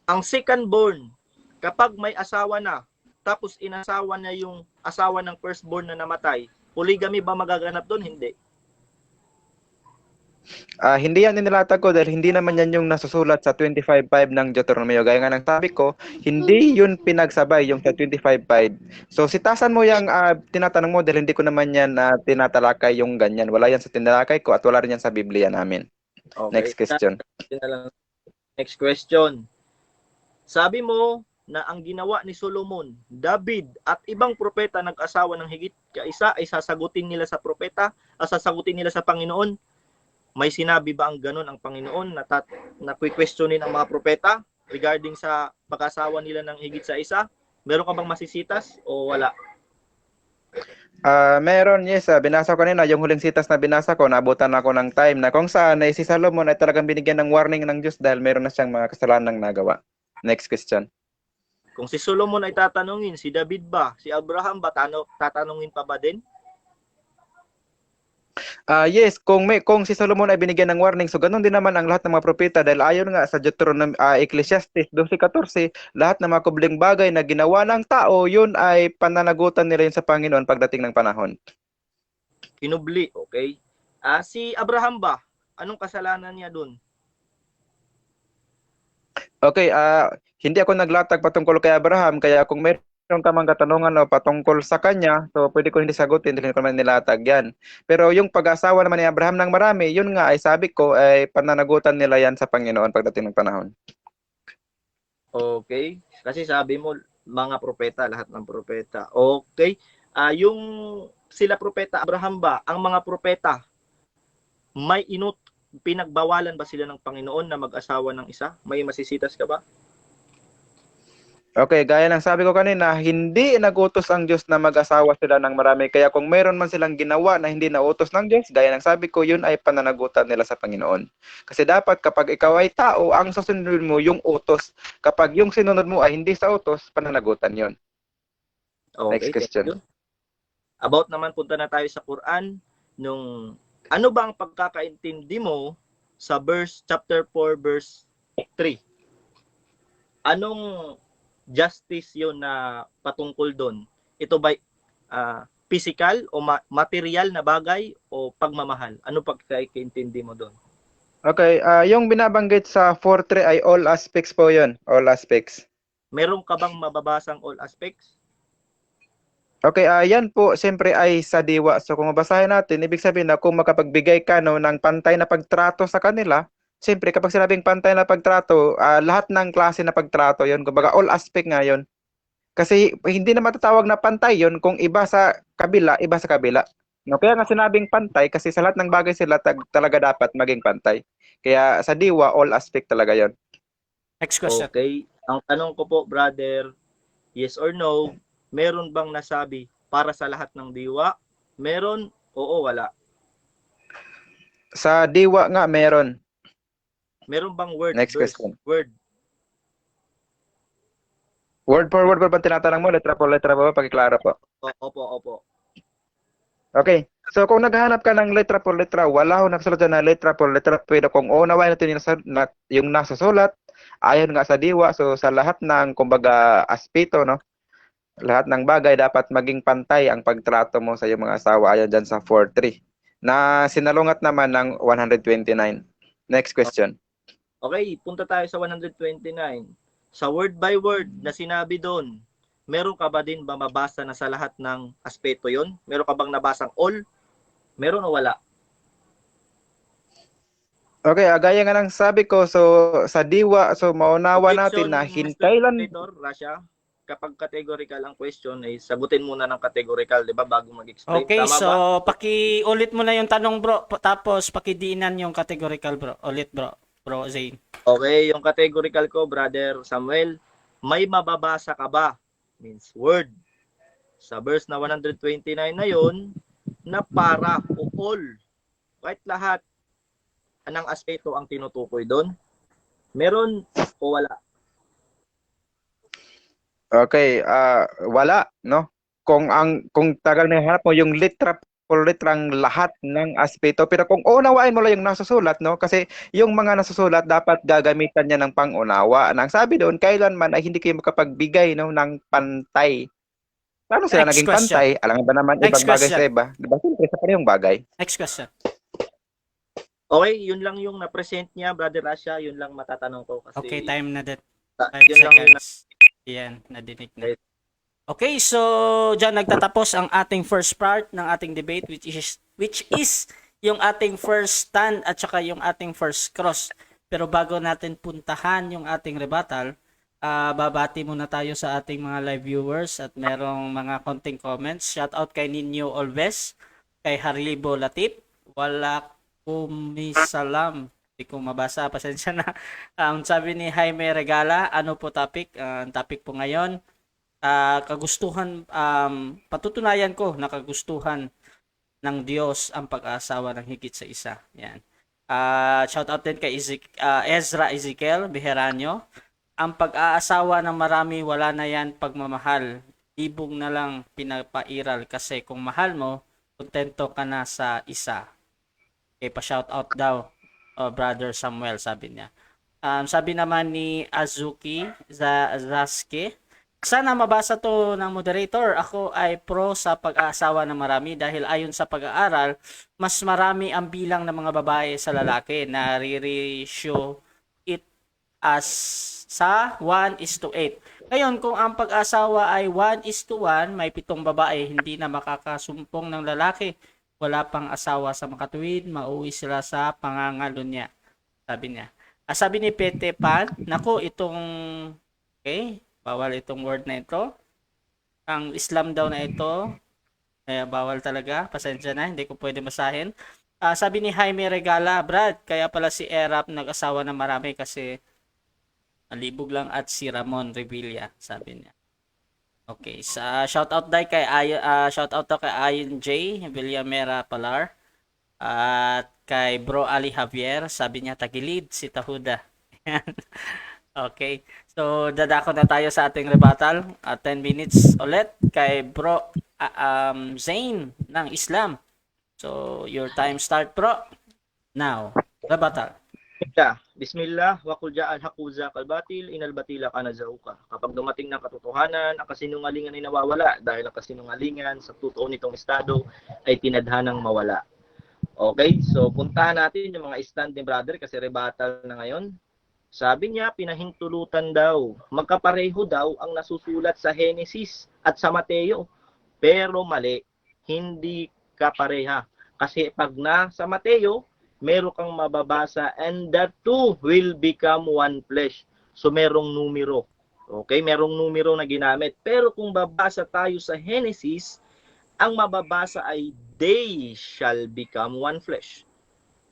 Ang second born, kapag may asawa na, tapos inasawa niya yung asawa ng firstborn na namatay, polygamy ba magaganap doon? Hindi. Hindi yan nilatag ko dahil hindi naman yan yung nasusulat sa 25.5 ng Deuteronomio. Gaya nga ng sabi ko, hindi yun pinagsabay yung sa 25.5. So, sitasan mo yung tinatanong mo dahil hindi ko naman yan tinatalakay yung ganyan. Wala yan sa tinalakay ko at wala rin yan sa Biblia namin. Okay. Next question. Next question. Sabi mo na ang ginawa ni Solomon, David at ibang propeta nag-asawa ng higit kaisa ay sasagutin nila sa propeta, sasagutin nila sa Panginoon. May sinabi ba ang ganun ang Panginoon na questionin ang mga propeta regarding sa pag-asawa nila ng higit sa isa? Meron ka bang masisitas o wala? Meron, yes. Binasa ko kanina, yung huling sitas na binasa ko, naabutan ako ng time na kung saan si Solomon ay talagang binigyan ng warning ng Diyos dahil meron na siyang mga kasalanang nagawa. Next question. Kung si Solomon ay tatanungin, si David ba, si Abraham ba, tatanungin pa ba din? Yes, kung si Solomon ay binigyan ng warning, so ganun din naman ang lahat ng mga propeta dahil ayon nga sa Deuteronomy, Ecclesiastes 12:14, lahat ng mga kubling bagay na ginawa ng tao, yun ay pananagutan nila yun sa Panginoon pagdating ng panahon. Kinubli, okay? Si Abraham ba, anong kasalanan niya dun? Okay, hindi ako naglatag patungkol kay Abraham, kaya kung meron ka mang katanungan o patungkol sa kanya, so pwede ko hindi sagutin, hindi ko naman nilatag yan. Pero yung pag-asawa naman ni Abraham ng marami, yun nga ay sabi ko ay pananagutan nila yan sa Panginoon pagdating ng panahon. Okay? Kasi sabi mo, mga propeta, lahat ng propeta. Okay? Yung sila propeta, Abraham ba, ang mga propeta, pinagbawalan ba sila ng Panginoon na mag-asawa ng isa? May masisitas ka ba? Okay, gaya ng sabi ko kanina, hindi nagutos ang Diyos na mag-asawa sila ng marami. Kaya kung meron man silang ginawa na hindi nautos ng Diyos, gaya ng sabi ko, yun ay pananagutan nila sa Panginoon. Kasi dapat kapag ikaw ay tao, ang susunod mo yung utos. Kapag yung sinunod mo ay hindi sa utos, pananagutan yun. Okay, Next question. About naman, punta na tayo sa Quran. Ano ba ang pagkakaintindi mo sa chapter 4, verse 3? Anong justice yon na patungkol doon? Ito ba physical o material na bagay o pagmamahal? Ano pagkakaintindi mo doon? Okay, yung binabanggit sa 4.3 ay all aspects po yun. All aspects. Meron ka bang mababasang all aspects? Okay, yan po siyempre ay sa diwa. So kung mabasahin natin, ibig sabihin na kung makapagbigay ka no, ng pantay na pagtrato sa kanila, siyempre kapag sinabing pantay na pagtrato, lahat ng klase na pagtrato yon, kumbaga all aspect nga yon. Kasi hindi na matatawag na pantay yon kung iba sa kabila, iba sa kabila. No, kaya nga sinabing pantay kasi sa lahat ng bagay sila talaga dapat maging pantay. Kaya sa diwa, all aspect talaga yon. Next question. Okay. Ang tanong ko po, brother, yes or no, meron bang nasabi para sa lahat ng diwa? Meron? Oo, wala. Sa diwa nga meron. Meron bang word, Next verse, question. word? Word for word ba tinatanong mo? Letra po, letra ba? Pakiklaro po. Opo, opo. Okay. So kung naghahanap ka ng letra por letra, wala ho nakasalat dyan na letra por letra. Pero kung unawain natin yung nasa sulat, ayon nga sa diwa, so sa lahat ng, kumbaga, aspeto, no? Lahat ng bagay dapat maging pantay ang pagtrato mo sa iyong mga asawa ayon dyan sa 4.3 na sinalungat naman ng 129. Next question. Okay, punta tayo sa 129. Sa word by word na sinabi doon, meron ka ba din ba mabasa na sa lahat ng aspeto yon? Meron ka bang nabasang all? Meron o wala? Okay, gaya nga ng sabi ko, so sa diwa, so maunawa natin na hintay lang. Rasha, kapag categorical ang question, ay sagutin muna ng categorical, di ba, bago mag-explain. Okay, Tama so ba? paki-ulit mo na yung tanong, bro. Tapos pakidiinan yung categorical, bro. Ulit, bro. Bro Zane. Okay, yung categorical ko, Brother Samuel, may mababasa ka ba? Means word. Sa verse na 129 na yon, na para o all, kahit lahat ng aspeto ang tinutukoy doon, meron o wala? Okay, wala, no? Kung tagal na hanap mo yung letra por letrang lahat ng aspeto, pero kung unawain mo lang yung nasusulat, no? Kasi yung mga nasusulat dapat gagamitan niya ng pangunawa. Ang sabi doon, kailanman ay hindi kayo makapagbigay, no, ng pantay. Paano sila Next naging question. pantay? Alam ba naman Next ibang bagay question. sa iba? Di ba? Siyempre sa parehong bagay. Next question. Okay, yun lang yung na-present niya, Brother Rasha, yun lang matatanong ko kasi Okay, time na that. 5 yun lang yung seconds. Yan, nadinig na. Okay, so dyan nagtatapos ang ating first part ng ating debate which is yung ating first stand at saka yung ating first cross. Pero bago natin puntahan yung ating rebuttal, babati muna tayo sa ating mga live viewers at merong mga konting comments. Shout out kay Ninyo Alves, kay Haribo Latip, wala kumisalam. Hindi ko mabasa, pasensya na. Sabi ni Jaime Regala, ano po topic? Ang topic po ngayon, kagustuhan, patutunayan ko na kagustuhan ng Diyos ang pag-aasawa ng higit sa isa. Yan. Shout out din kay Ezra Ezekiel Beheranyo. Ang pag-aasawa ng marami, wala na yan pagmamahal. Ibong na lang pinapairal kasi kung mahal mo, kontento ka na sa isa. Okay, pa-shout out daw, Brother Samuel, sabi niya. Sabi naman ni Azuki Zaske, sana mabasa to ng moderator. Ako ay pro sa pag-aasawa ng marami dahil ayon sa pag-aaral, mas marami ang bilang ng mga babae sa lalaki na re-ratio it as sa 1:8. Ngayon, kung ang pag-asawa ay 1:1, may 7 babae, hindi na makakasumpong ng lalaki. Wala pang asawa sa makatuwid, mauwi sila sa pangangalo niya. Sabi niya. Sabi ni Pete Pan, nako itong, okay, bawal itong word na ito. Ang Islam daw na ito, bawal talaga. Pasensya na, hindi ko pwede masahin. Sabi ni Jaime Regala, Brad, kaya pala si Erap nag-asawa ng marami kasi alibog lang at si Ramon Revilla, sabi niya. Okay, sa shoutout daw kay Ayon J, Villamera Palar, at kay Bro Ali Javier, sabi niya tagilid si Tahuda. Okay. So dadako na tayo sa ating rebuttal. 10 minutes ulit kay Bro Zane ng Islam. So your time start, bro. Now, rebuttal. Bismillah, wa qul ja'al haquza kal batil inal batila kana zauka. Kapag dumating ng katotohanan, ang kasinungalingan ay nawawala dahil ang kasinungalingan sa totoo nitong estado ay tinadhanang mawala. Okay, so puntahan natin yung mga stand ni brother kasi rebuttal na ngayon. Sabi niya, pinahintulutan daw, magkapareho daw ang nasusulat sa Genesis at sa Mateo. Pero mali, hindi kapareha. Kasi pag sa Mateo, meron kang mababasa, and the two will become one flesh. So, merong numero. Okay? Merong numero na ginamit. Pero kung babasa tayo sa Genesis, ang mababasa ay they shall become one flesh.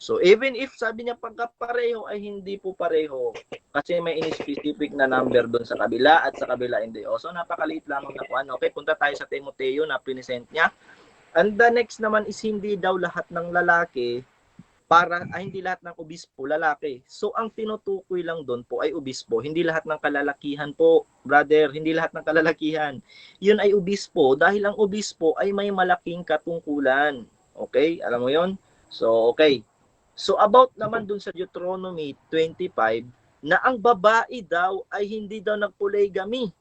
So even if sabi niya pagkapareho ay hindi po pareho kasi may in-specific na number doon sa kabila at sa kabila hindi. So napakaliit lamang na kuan. Okay, punta tayo sa Timoteo na present niya. And the next naman is hindi daw lahat ng lalaki hindi lahat ng obispo lalaki. So ang tinutukoy lang doon po ay obispo, hindi lahat ng kalalakihan po, brother, hindi lahat ng kalalakihan. Yun ay obispo dahil ang obispo ay may malaking katungkulan. Okay? Alam mo 'yon? So okay. So about naman doon sa Deuteronomy 25 na ang babae daw ay hindi daw nagpolygamy.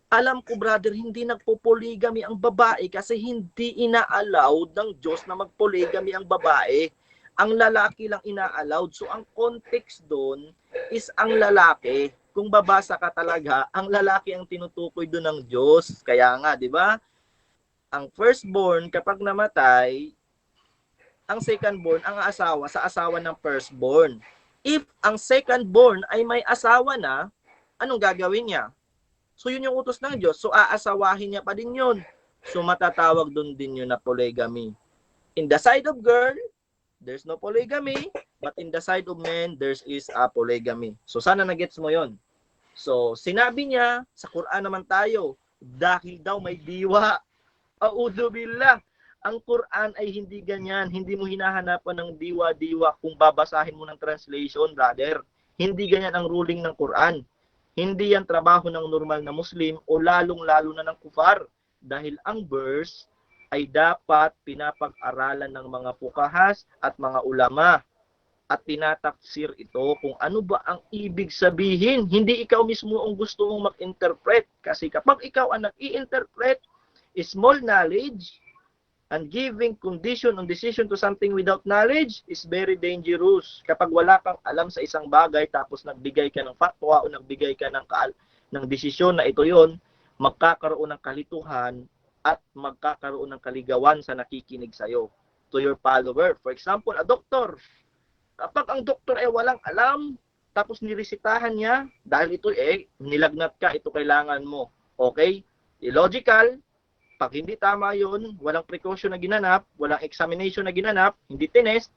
Alam ko, brother, hindi nagpo-polygamy ang babae kasi hindi ina-allowed ng Diyos na mag-polygamy ang babae. Ang lalaki lang ina-allowed. So, ang context doon is ang lalaki. Kung babasa ka talaga, ang lalaki ang tinutukoy doon ng Diyos. Kaya nga, di ba? Ang firstborn, kapag namatay, ang secondborn, ang asawa sa asawa ng firstborn. If ang secondborn ay may asawa na, anong gagawin niya? So, yun yung utos ng Diyos. So, aasawahin niya pa din yun. So, matatawag doon din yun na polygamy. In the side of girl, there's no polygamy, but in the side of men, there is a polygamy. So, sana nagets mo yon. So, sinabi niya, sa Quran naman tayo, dahil daw may diwa. A'udhu billah. Ang Quran ay hindi ganyan. Hindi mo hinahanapan ng diwa-diwa kung babasahin mo ng translation, brother. Hindi ganyan ang ruling ng Quran. Hindi yan trabaho ng normal na Muslim o lalong-lalo na ng kufar. Dahil ang verse ay dapat pinapag-aralan ng mga pukahas at mga ulama at tinataksir ito kung ano ba ang ibig sabihin. Hindi ikaw mismo ang gusto mong mag-interpret. Kasi kapag ikaw ang nag-i-interpret, small knowledge and giving condition on decision to something without knowledge is very dangerous. Kapag wala kang alam sa isang bagay tapos nagbigay ka ng fatwa o nagbigay ka ng desisyon na ito yon, magkakaroon ng kalituhan at magkakaroon ng kaligawan sa nakikinig sa'yo, to your follower. For example, a doctor. Kapag ang doktor ay walang alam, tapos niresitahan niya, dahil ito nilagnat ka, ito kailangan mo. Okay? Illogical. Pag hindi tama yun, walang precaution na ginanap, walang examination na ginanap, hindi tinest,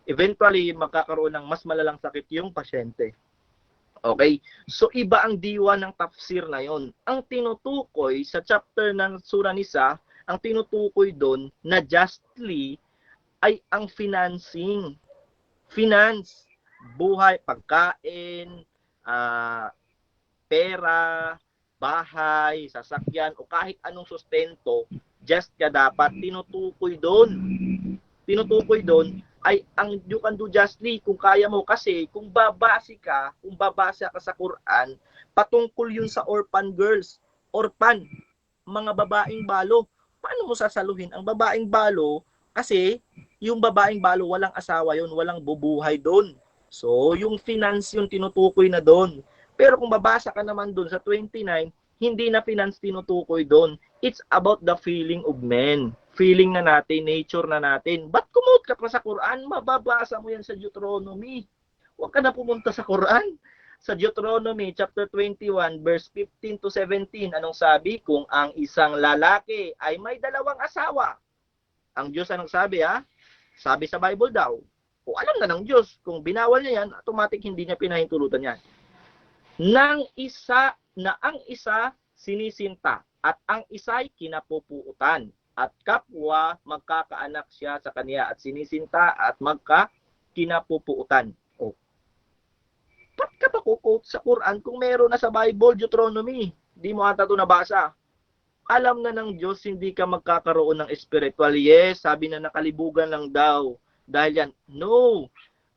eventually, magkakaroon ng mas malalang sakit yung pasyente. Okay? So, iba ang diwa ng tafsir na yon. Ang tinutukoy sa chapter ng Surah Nisa, ang tinutukoy doon na justly ay ang financing. Finance, buhay, pagkain, pera, bahay, sasakyan, o kahit anong sustento, just ka dapat tinutukoy doon. Tinutukoy doon ay ang you can do justly kung kaya mo, kasi kung babase ka sa Quran, patungkol yun sa orphan girls, mga babaeng balo. Paano mo sasaluhin ang babaeng balo? Kasi yung babaeng balo walang asawa yun, walang bubuhay doon. So yung finance yung tinutukoy na doon. Pero kung babasa ka naman doon sa 29, hindi na finance tinutukoy doon. It's about the feeling of men. Feeling na natin, nature na natin. Ba't kumuot ka pa sa Quran? Mababasa mo yan sa Deuteronomy. Huwag ka na pumunta sa Quran. Sa Deuteronomy chapter 21 verse 15 to 17, anong sabi? Kung ang isang lalaki ay may dalawang asawa. Ang Diyos ang nagsabi, ha? Sabi sa Bible daw. O alam na ng Diyos, kung binawal niya yan, automatic hindi niya pinahintulutan yan. Ang isa sinisinta at ang isa'y kinapupuutan. At kapwa magkakaanak siya sa kanya at sinisinta at kinapupuutan. O, ba't ka pa quote sa Quran kung meron na sa Bible, Deuteronomy? Di mo ata ito nabasa. Alam na ng Diyos, hindi ka magkakaroon ng spiritual. Yes, sabi na nakalibugan lang daw. Dahil yan, no.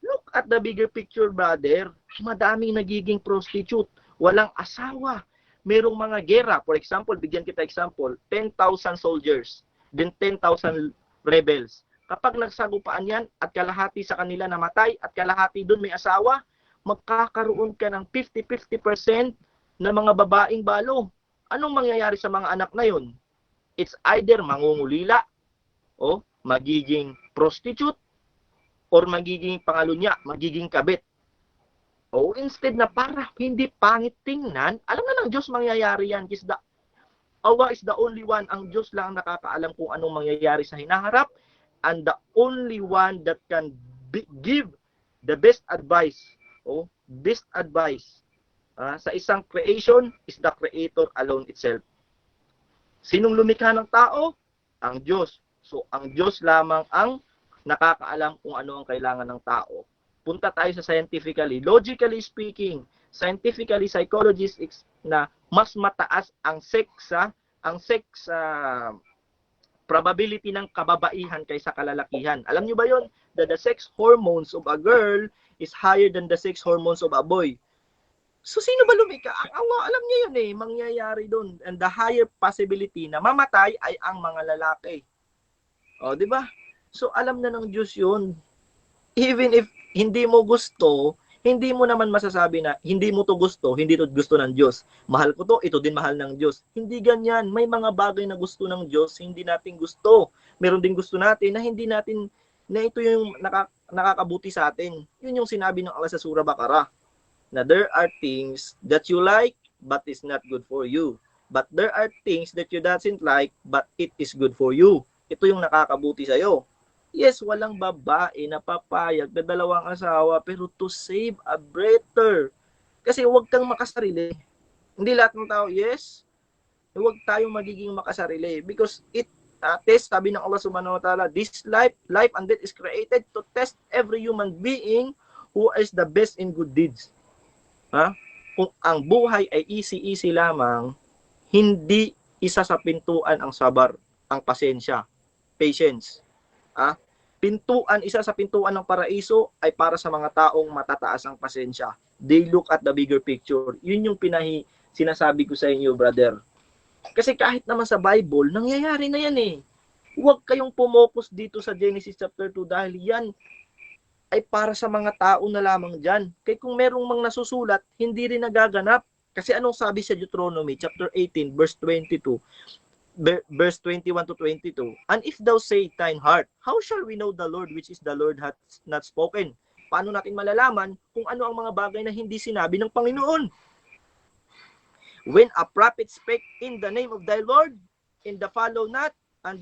Look at the bigger picture, brother. Madaming nagiging prostitute. Walang asawa. Merong mga gera. For example, bigyan kita example, 10,000 soldiers, then 10,000 rebels. Kapag nagsagupaan yan at kalahati sa kanila namatay at kalahati doon may asawa, magkakaroon ka ng 50-50% na mga babaeng balo. Anong mangyayari sa mga anak na yun? It's either mangungulila, o magiging prostitute, or magiging pangalunya, magiging kabit. O instead na para hindi pangit tingnan, alam na ng Diyos mangyayari yan. Allah is the only one. Ang Diyos lang nakakaalam kung anong mangyayari sa hinaharap. And the only one that can give the best advice. Best advice. Sa isang creation is the creator alone itself. Sinong lumikha ng tao? Ang Diyos. So, ang Diyos lamang ang nakakaalam kung ano ang kailangan ng tao. Punta tayo sa scientifically. Logically speaking, scientifically, psychologists na mas mataas ang sex probability ng kababaihan kaysa kalalakihan. Alam nyo ba yon? That the sex hormones of a girl is higher than the sex hormones of a boy. So, sino ba lumika? Alam niya yun mangyayari doon. And the higher possibility na mamatay ay ang mga lalaki. Di ba? So, alam na ng Diyos yun. Even if hindi mo gusto, hindi mo naman masasabi na hindi mo to gusto, hindi to gusto ng Diyos. Mahal ko to, ito din mahal ng Diyos. Hindi ganyan. May mga bagay na gusto ng Diyos, hindi natin gusto. Meron din gusto natin na hindi natin, na ito yung nakakabuti sa atin. Yun yung sinabi ng Allah sa Surah Baqarah. Na there are things that you like, but it's not good for you. But there are things that you doesn't like, but it is good for you. Ito yung nakakabuti sa'yo. Yes, walang babae na papayag na dalawang asawa, pero to save a better. Kasi huwag kang makasarili. Hindi lahat ng tao, yes, huwag tayong magiging makasarili. Because test, sabi ng Allah subhanahu wa ta'ala, this life and death is created to test every human being who is the best in good deeds. Kung ang buhay ay easy lamang, hindi isa sa pintuan ang sabar, ang pasensya, patience. Isa sa pintuan ng paraiso ay para sa mga taong matataas ang pasensya. They look at the bigger picture. Yun yung sinasabi ko sa inyo, brother. Kasi kahit naman sa Bible, nangyayari na yan Huwag kayong pumokus dito sa Genesis chapter 2 dahil yan ay para sa mga tao na lamang dyan. Kaya kung merong mga nasusulat, hindi rin nagaganap. Kasi anong sabi sa Deuteronomy, chapter 18, verse 22, verse 21 to 22, and if thou say thine heart, how shall we know the Lord which is the Lord hath not spoken? Paano natin malalaman kung ano ang mga bagay na hindi sinabi ng Panginoon? When a prophet spake in the name of thy Lord, and they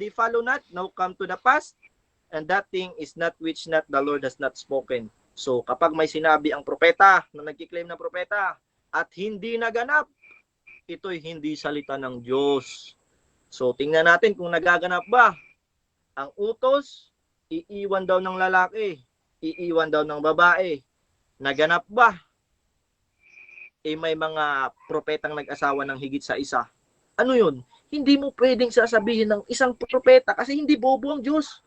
follow not, now come to the pass, and that thing is not which not the Lord has not spoken. So, kapag may sinabi ang propeta, na nagkiklaim ng propeta, at hindi naganap, ito'y hindi salita ng Diyos. So, tingnan natin kung nagaganap ba. Ang utos, iiwan daw ng lalaki, iiwan daw ng babae. Naganap ba? May mga propetang nag-asawa ng higit sa isa. Ano yun? Hindi mo pwedeng sasabihin ng isang propeta kasi hindi bobo ang Diyos.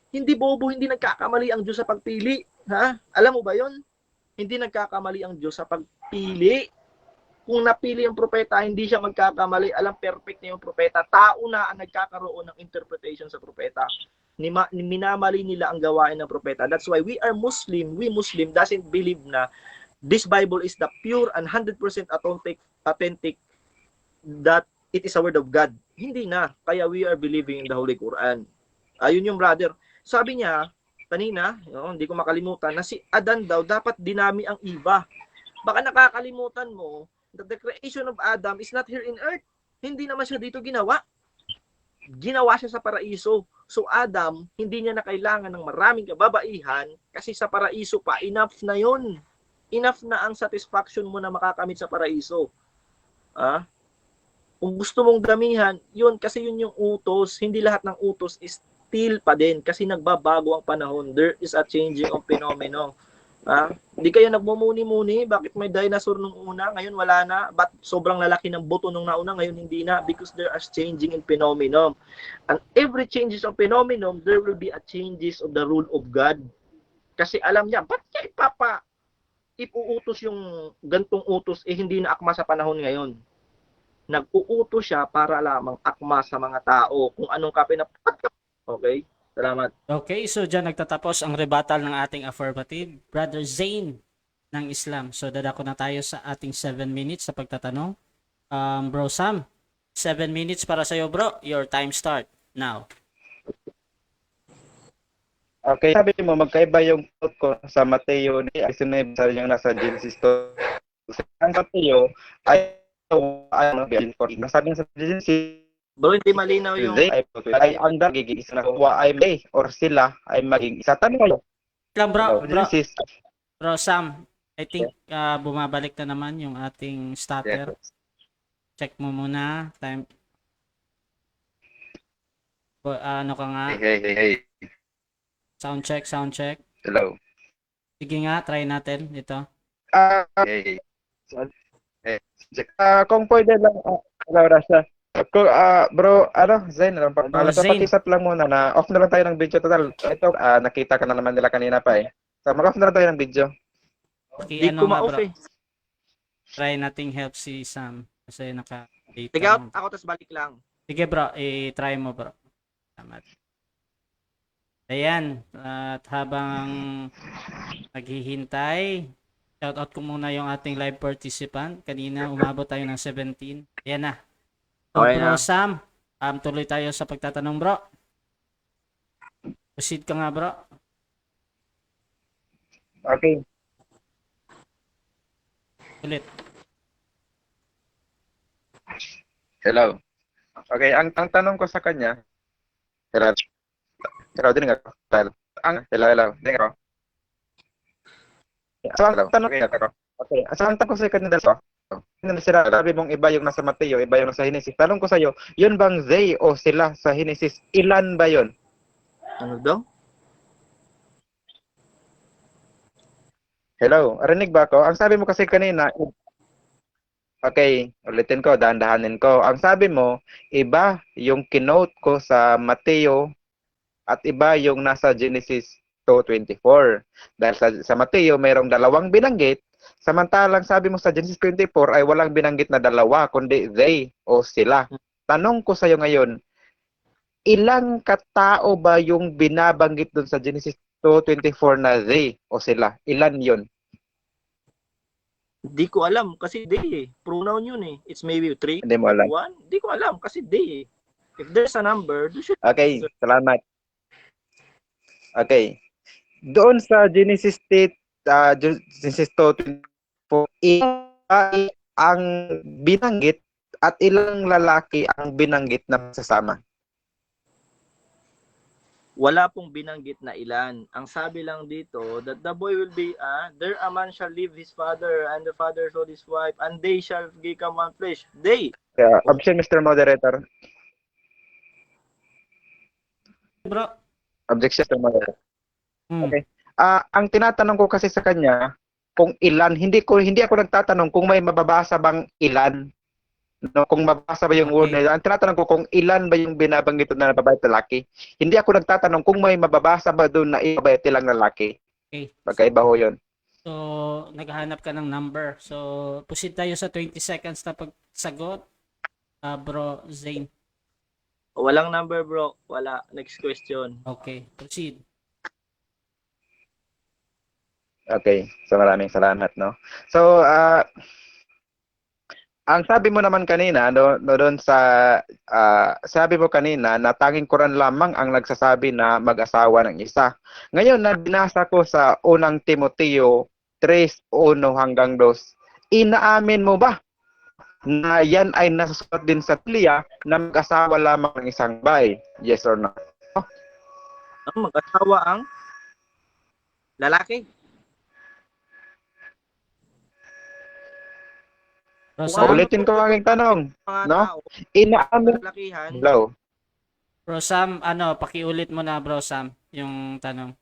Hindi bobo, hindi nagkakamali ang Diyos sa pagpili. Alam mo ba yon? Hindi nagkakamali ang Diyos sa pagpili. Kung napili ang propeta, hindi siya magkakamali. Alam, perfect na yung propeta. Tao na ang nagkakaroon ng interpretation sa propeta. Minamali nila ang gawain ng propeta. That's why we are Muslim. We Muslim doesn't believe na this Bible is the pure and 100% authentic that it is a word of God. Hindi na. Kaya we are believing in the Holy Quran. Ayun yung brother. Sabi niya, kanina, hindi ko makalimutan, na si Adan daw dapat dinami ang iba. Baka nakakalimutan mo that the creation of Adam is not here in earth. Hindi naman siya dito ginawa. Ginawa siya sa paraiso. So Adam, hindi niya na kailangan ng maraming kababaihan kasi sa paraiso pa, enough na yon. Enough na ang satisfaction mo na makakamit sa paraiso. Kung gusto mong damihan, yun kasi yun yung utos. Hindi lahat ng utos is still pa din kasi nagbabago ang panahon. There is a changing of phenomenon. Hindi kayo nagmumuni-muni, bakit may dinosaur nung una, ngayon wala na, ba't sobrang lalaki ng buto nung nauna, ngayon hindi na, because there are changing in phenomenon. And every changes of phenomenon, there will be a changes of the rule of God. Kasi alam niya, ba't niya ipuutos yung gantong utos, hindi na akma sa panahon ngayon. Nag-uutos siya para lamang akma sa mga tao, kung anong kapinapat. Okay? Salamat. Okay, so dyan nagtatapos ang rebuttal ng ating affirmative. Brother Zain ng Islam. So dadako na tayo sa ating 7 minutes sa pagtatanong. Bro Sam, 7 minutes para sa'yo bro. Your time start now. Okay, sabi mo, magkaiba yung quote ko sa Mateo ni Asineb sa yung nasa Genesis 2. Ang Mateo ay nasabi sa Genesis, Bro, hindi malinaw yung... ay ang magiging isa na kuha ay may or sila ay maging isa. Tanong ko, Lang bro, Genesis. bro Sam. I think bumabalik na naman yung ating starter. Yes. Check mo muna. Time. Ano ka nga? Hey. Sound check, sound check. Hello. Sige nga, try natin ito. Hey. Kung pwede lang, Laura siya. Kung, bro, Zain, Bro Zane. pakisap lang muna na off na lang tayo ng video total. Ito, nakita ka na naman nila kanina pa eh. So, mag-off na lang tayo ng video. Di Ano ko nga ma-off bro? eh. Try nating help si Sam. Kasi naka-data. Take out ako, tas balik lang. Sige bro, i-try mo bro. Salamat. Ayan. At habang naghihintay, shoutout ko muna yung ating live participant. Kanina umabot tayo ng 17. Ayan na. So, Okay bro na. Sam, tuloy tayo sa pagtatanong bro. Proceed ka nga bro. Okay. Ulit. Hello. Okay, ang tanong ko sa kanya, hello din nga ako. Hello, din ako. So, ang tanong ko, okay, so ang tanong ko sa kanya dalawa, sila, sabi mong iba yung nasa Mateo, iba yung nasa Genesis. Tanong ko sa iyo, yun bang they o sila sa Genesis? Ilan ba yun? Ano daw? Hello, arinig ba ako? Ang sabi mo kasi kanina, okay, ulitin ko, dahan-dahanin ko. Ang sabi mo, iba yung kinote ko sa Mateo at iba yung nasa Genesis 2:24. Dahil sa Mateo, mayroong dalawang binanggit, samantalang sabi mo sa Genesis 24 ay walang binanggit na dalawa, kundi they o sila. Tanong ko sa iyo ngayon, ilang katao ba yung binabanggit dun sa Genesis 2:24 na they o sila? Ilan yun? Di ko alam kasi they eh. Pronoun yun eh. It's maybe 3, Hindi mo alam. 1. Di ko alam kasi they eh. If there's a number, there should Okay, salamat. Okay. Doon sa Genesis 2:24, ilan ang binanggit at ilang lalaki ang binanggit na sasama? wala pong binanggit na ilan. Ang sabi lang dito, that the boy will be, there a man shall leave his father, and the father shall his wife, and they shall become one flesh. They. Objection, Mr. Moderator. Bro. Objection, Mr. Moderator. Okay. Ang tinatanong ko kasi sa kanya, kung ilan, hindi ako nagtatanong kung may mababasa bang ilan. No, kung mabasa ba yung word na yun. Ang tinatanong ko kung ilan ba yung binabanggit na babae at lalaki. Hindi ako nagtatanong kung may mababasa ba doon na babae at ilang lalaki. Okay. Magkaiba ho yun. So, naghahanap ka ng number. So, proceed tayo sa 20 seconds na pagsagot. Bro Zane. Walang number bro. Wala. Next question. Okay. Proceed. Okay. So, maraming salamat, no? So, ang sabi mo naman kanina, doon sa, sabi mo kanina na tanging Quran lamang ang nagsasabi na mag-asawa ng isa. Ngayon, na binasa ko sa unang Timoteo 3:1 hanggang 2, inaamin mo ba na yan ay nasusulat din sa Biblia na mag-asawa lamang ng isang babae? Yes or no? Mag-asawa ang lalaki? Bro Ulitin ko ang aking tanong. Mga No? tao, Inaamin. lalakihan, Hello. Sam, pakiulit mo na Bro Sam, yung tanong.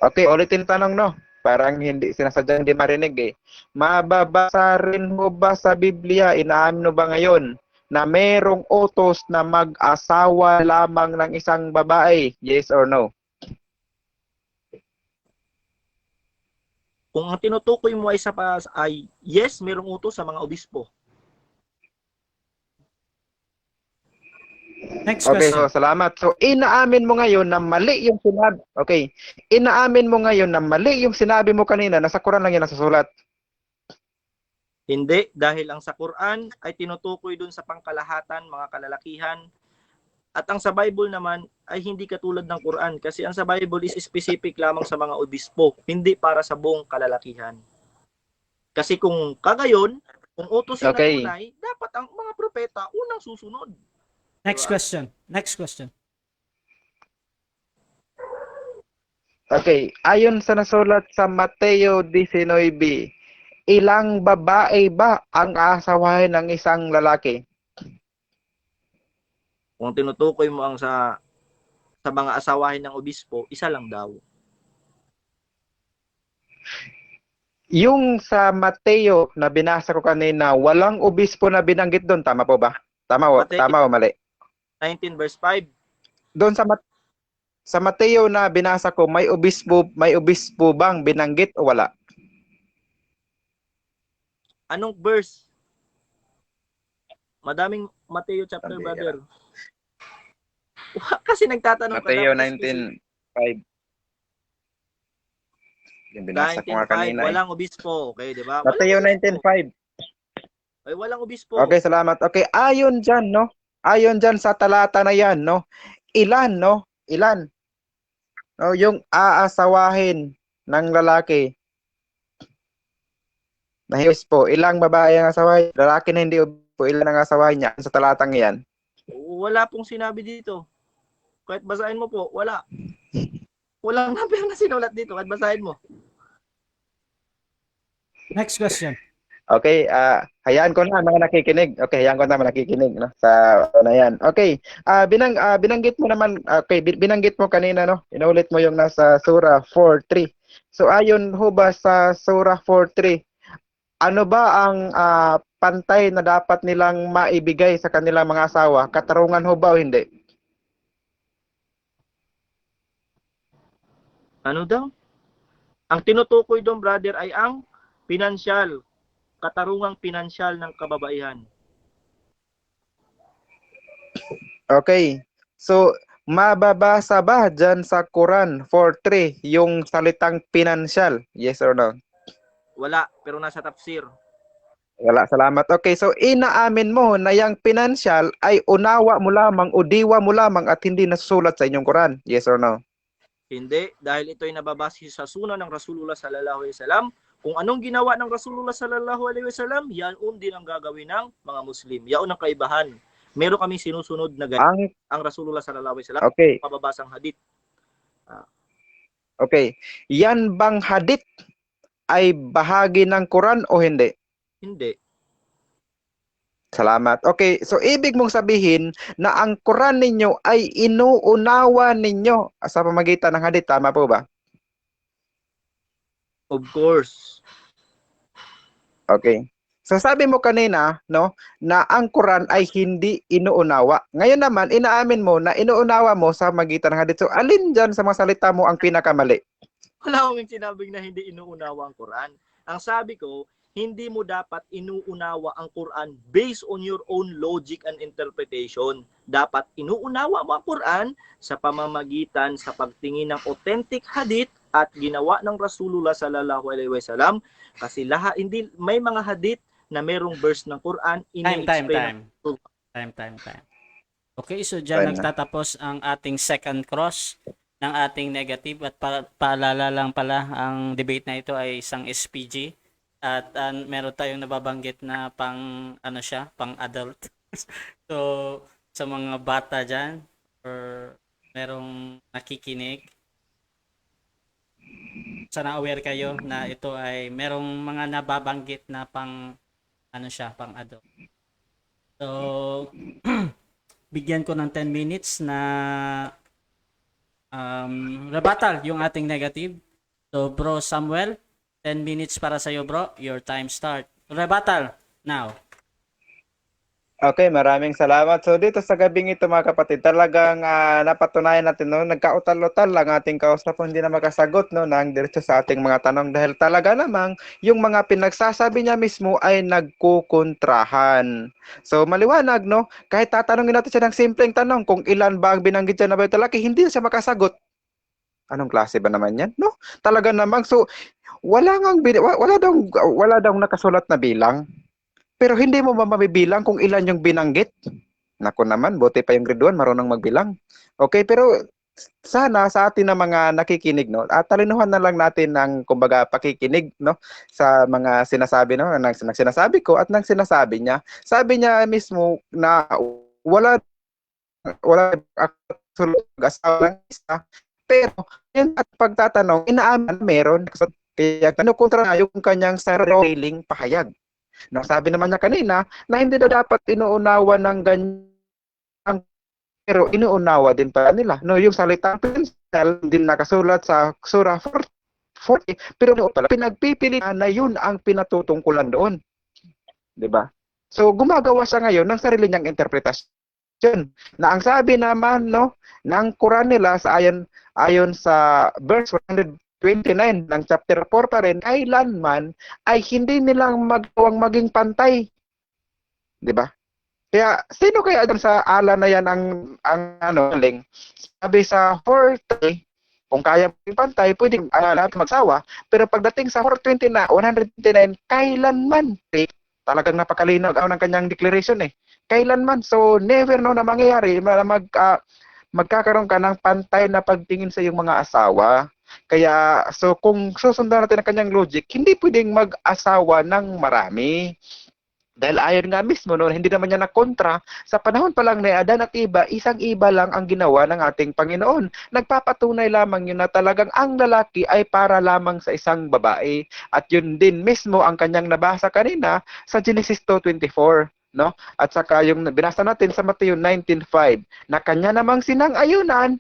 Okay, ulitin tanong, no? Parang hindi sinasadyang hindi marinig eh. Mababasa rin mo ba sa Biblia, inaamin mo ba ngayon, na merong utos na mag-asawa lamang ng isang babae? Yes or no? kung ang tinutukoy mo ay yes, mayroong utos sa mga obispo. Next Okay, question. so salamat. So inaamin mo ngayon na mali yung sinabi. Okay. Inaamin mo ngayon na mali yung sinabi mo kanina na sa Quran lang yan nasusulat. Hindi, dahil ang sa Quran ay tinutukoy dun sa pangkalahatan, mga kalalakihan. At ang sa Bible naman ay hindi katulad ng Quran kasi ang sa Bible is specific lamang sa mga obispo, hindi para sa buong kalalakihan. Kasi kung kagayon, kung utos yung Okay. tunay, dapat ang mga propeta unang susunod. Next question. Next question. Okay, ayon sa nasulat sa Mateo 19, ilang babae ba ang aasawahin ng isang lalaki? Kung tinutukoy mo ang sa mga asawahin ng obispo, isa lang daw. Yung sa Mateo na binasa ko kanina, walang obispo na binanggit doon. Tama po ba? Mateo Tama o mali? 19 verse 5. Doon sa Mateo na binasa ko, may obispo bang binanggit o wala? Anong verse? Madaming Mateo chapter, Sabi, brother. Kasi nagtatanong Mateo ka dapat specific. 19:5. Yung binasa ko nga 19:5, kanina. walang obispo. Okay, di ba? Mateo Walang obispo. 19:5. Ay, walang obispo. Okay, salamat. Okay, ayon diyan, no? Ayon diyan sa talata na 'yan, no? Ilan, no? Ilan? No, yung aasawahin ng lalaki na obispo, ilang babae ang asawahin? Lalaki na hindi obispo, ilan ang asawahin niya sa talatang 'yan? Wala pong sinabi dito. Kahit basahin mo po, wala. Walang number na sinulat dito. Kahit basahin mo. Next question. Okay, hayaan ko na mga nakikinig. Okay, hayaan ko na mga nakikinig, no, sa na 'yan. Okay. Binanggit mo naman, okay, binanggit mo kanina, no. Inulit mo yung nasa Surah 4:3. So ayon ho ba sa Surah 4:3, ano ba ang pantay na dapat nilang maibigay sa kanilang mga asawa? Katarungan ho ba o hindi? Ano daw? Ang tinutukoy doon, brother, ay ang pinansyal. Katarungang pinansyal ng kababaihan. Okay. So, mababasa ba dyan sa Quran 4:3 yung salitang pinansyal? Yes or no? Wala, pero nasa tafsir. Wala, salamat. Okay, so inaamin mo na yung pinansyal ay unawa mo lamang o diwa mo lamang at hindi nasusulat sa inyong Quran. Yes or no? Hindi, dahil ito ay nababase sa sunnah ng Rasulullah sallallahu alaihi wasallam. Kung anong ginawa ng Rasulullah sallallahu alaihi wasallam, yan din ang gagawin ng mga Muslim. Yan ang kaibahan. Meron kami sinusunod na ganyan. Ang Rasulullah sallallahu alaihi wasallam, Okay. mababasang hadith. Okay. Yan bang hadith ay bahagi ng Quran o hindi? Hindi. Salamat. Okay, so ibig mong sabihin na ang Quran ninyo ay inuunawa ninyo sa pamamagitan ng hadith, tama po ba? Of course. Okay. So sabi mo kanina, no, na ang Quran ay hindi inuunawa. Ngayon naman, inaamin mo na inuunawa mo sa magitan ng hadith. So alin dyan sa mga salita mo ang pinakamali? Wala akong sinabing na hindi inuunawa ang Quran. Ang sabi ko, hindi mo dapat inuunawa ang Quran based on your own logic and interpretation. Dapat inuunawa mo ang Quran sa pamamagitan sa pagtingin ng authentic hadith at ginawa ng Rasulullah sallallahu alaihi wasallam, kasi hindi may mga hadith na merong verse ng Quran Time. Okay, so dyan Fine. nagtatapos ang ating second cross ng ating negative, at paalala lang pala, ang debate na ito ay isang SPG at meron tayong nababanggit na pang adult. So sa mga bata dyan or merong nakikinig, sana aware kayo na ito ay merong mga nababanggit na pang adult. So bigyan ko ng 10 minutes na rebuttal yung ating negative. So bro Samuel, 10 minutes para sa iyo, bro. Your time start. Rebuttal now. Okay, maraming salamat. So dito sa gabing ito mga kapatid, talagang napatunayan natin, no, nagkautal-utal lang ating kausap, hindi na makasagot, no, ng diretso sa ating mga tanong dahil talaga namang yung mga pinagsasabi niya mismo ay nagkukontrahan. So maliwanag, no, kahit tatanungin natin siya ng simpleng tanong kung ilan ba ang binanggit siya na ba lalaki, hindi na siya makasagot. Anong klase ba naman yan, no? Talaga namang, so wala daw nakasulat na bilang. Pero hindi mo mabibilang kung ilan yung binanggit. Nako naman, buti pa yung grade 1, marunong magbilang. Okay, pero sana sa atin na mga nakikinig, no, at talinuhan na lang natin ng kumbaga pakikinig, no, sa mga sinasabi, no, ng sinasabi ko at ng sinasabi niya. Sabi niya mismo na wala asawa ng isa, pero Yan at pagtatanong, inaamin na meron. Kaya kinukontra na yung kanyang sariling pahayag. No, sabi naman niya kanina na hindi daw dapat inuunawa ng ganyan, pero inuunawa din pala nila. No, yung salitang pinsel din nakasulat sa Surah 40, pero noon pala pinagpipilitan na yun ang pinatutungkulan doon. 'Di ba? So gumagawa siya ngayon ng sarili niyang interpretasyon. Na ang sabi naman no ng Quran nila sa ayon sa verse 129 ng chapter 4 pa rin, kailanman ay hindi nilang magawang maging pantay. 'Di ba? Kaya sino kaya dun sa ala na yan ang galing? Sabi sa 40, kung kaya maging pantay, pwedeng lahat magsawa. Pero pagdating sa 420 na 129, kailanman talagang napakalinaw ng kanyang declaration eh. Kailanman. So never no na mangyayari magkakaroon ka ng pantay na pagtingin sa iyong mga asawa. Kaya so kung susundan natin ang kanyang logic, hindi pwedeng mag-asawa ng marami. Dahil ayon nga mismo, no, hindi naman niya nakontra, sa panahon pa lang ni Adan at Eva, isang iba lang ang ginawa ng ating Panginoon. Nagpapatunay lamang yun na talagang ang lalaki ay para lamang sa isang babae. At yun din mismo ang kanyang nabasa kanina sa Genesis 2:24. No? At saka yung binasa natin sa Mateo 19:5, na kanya namang sinang-ayunan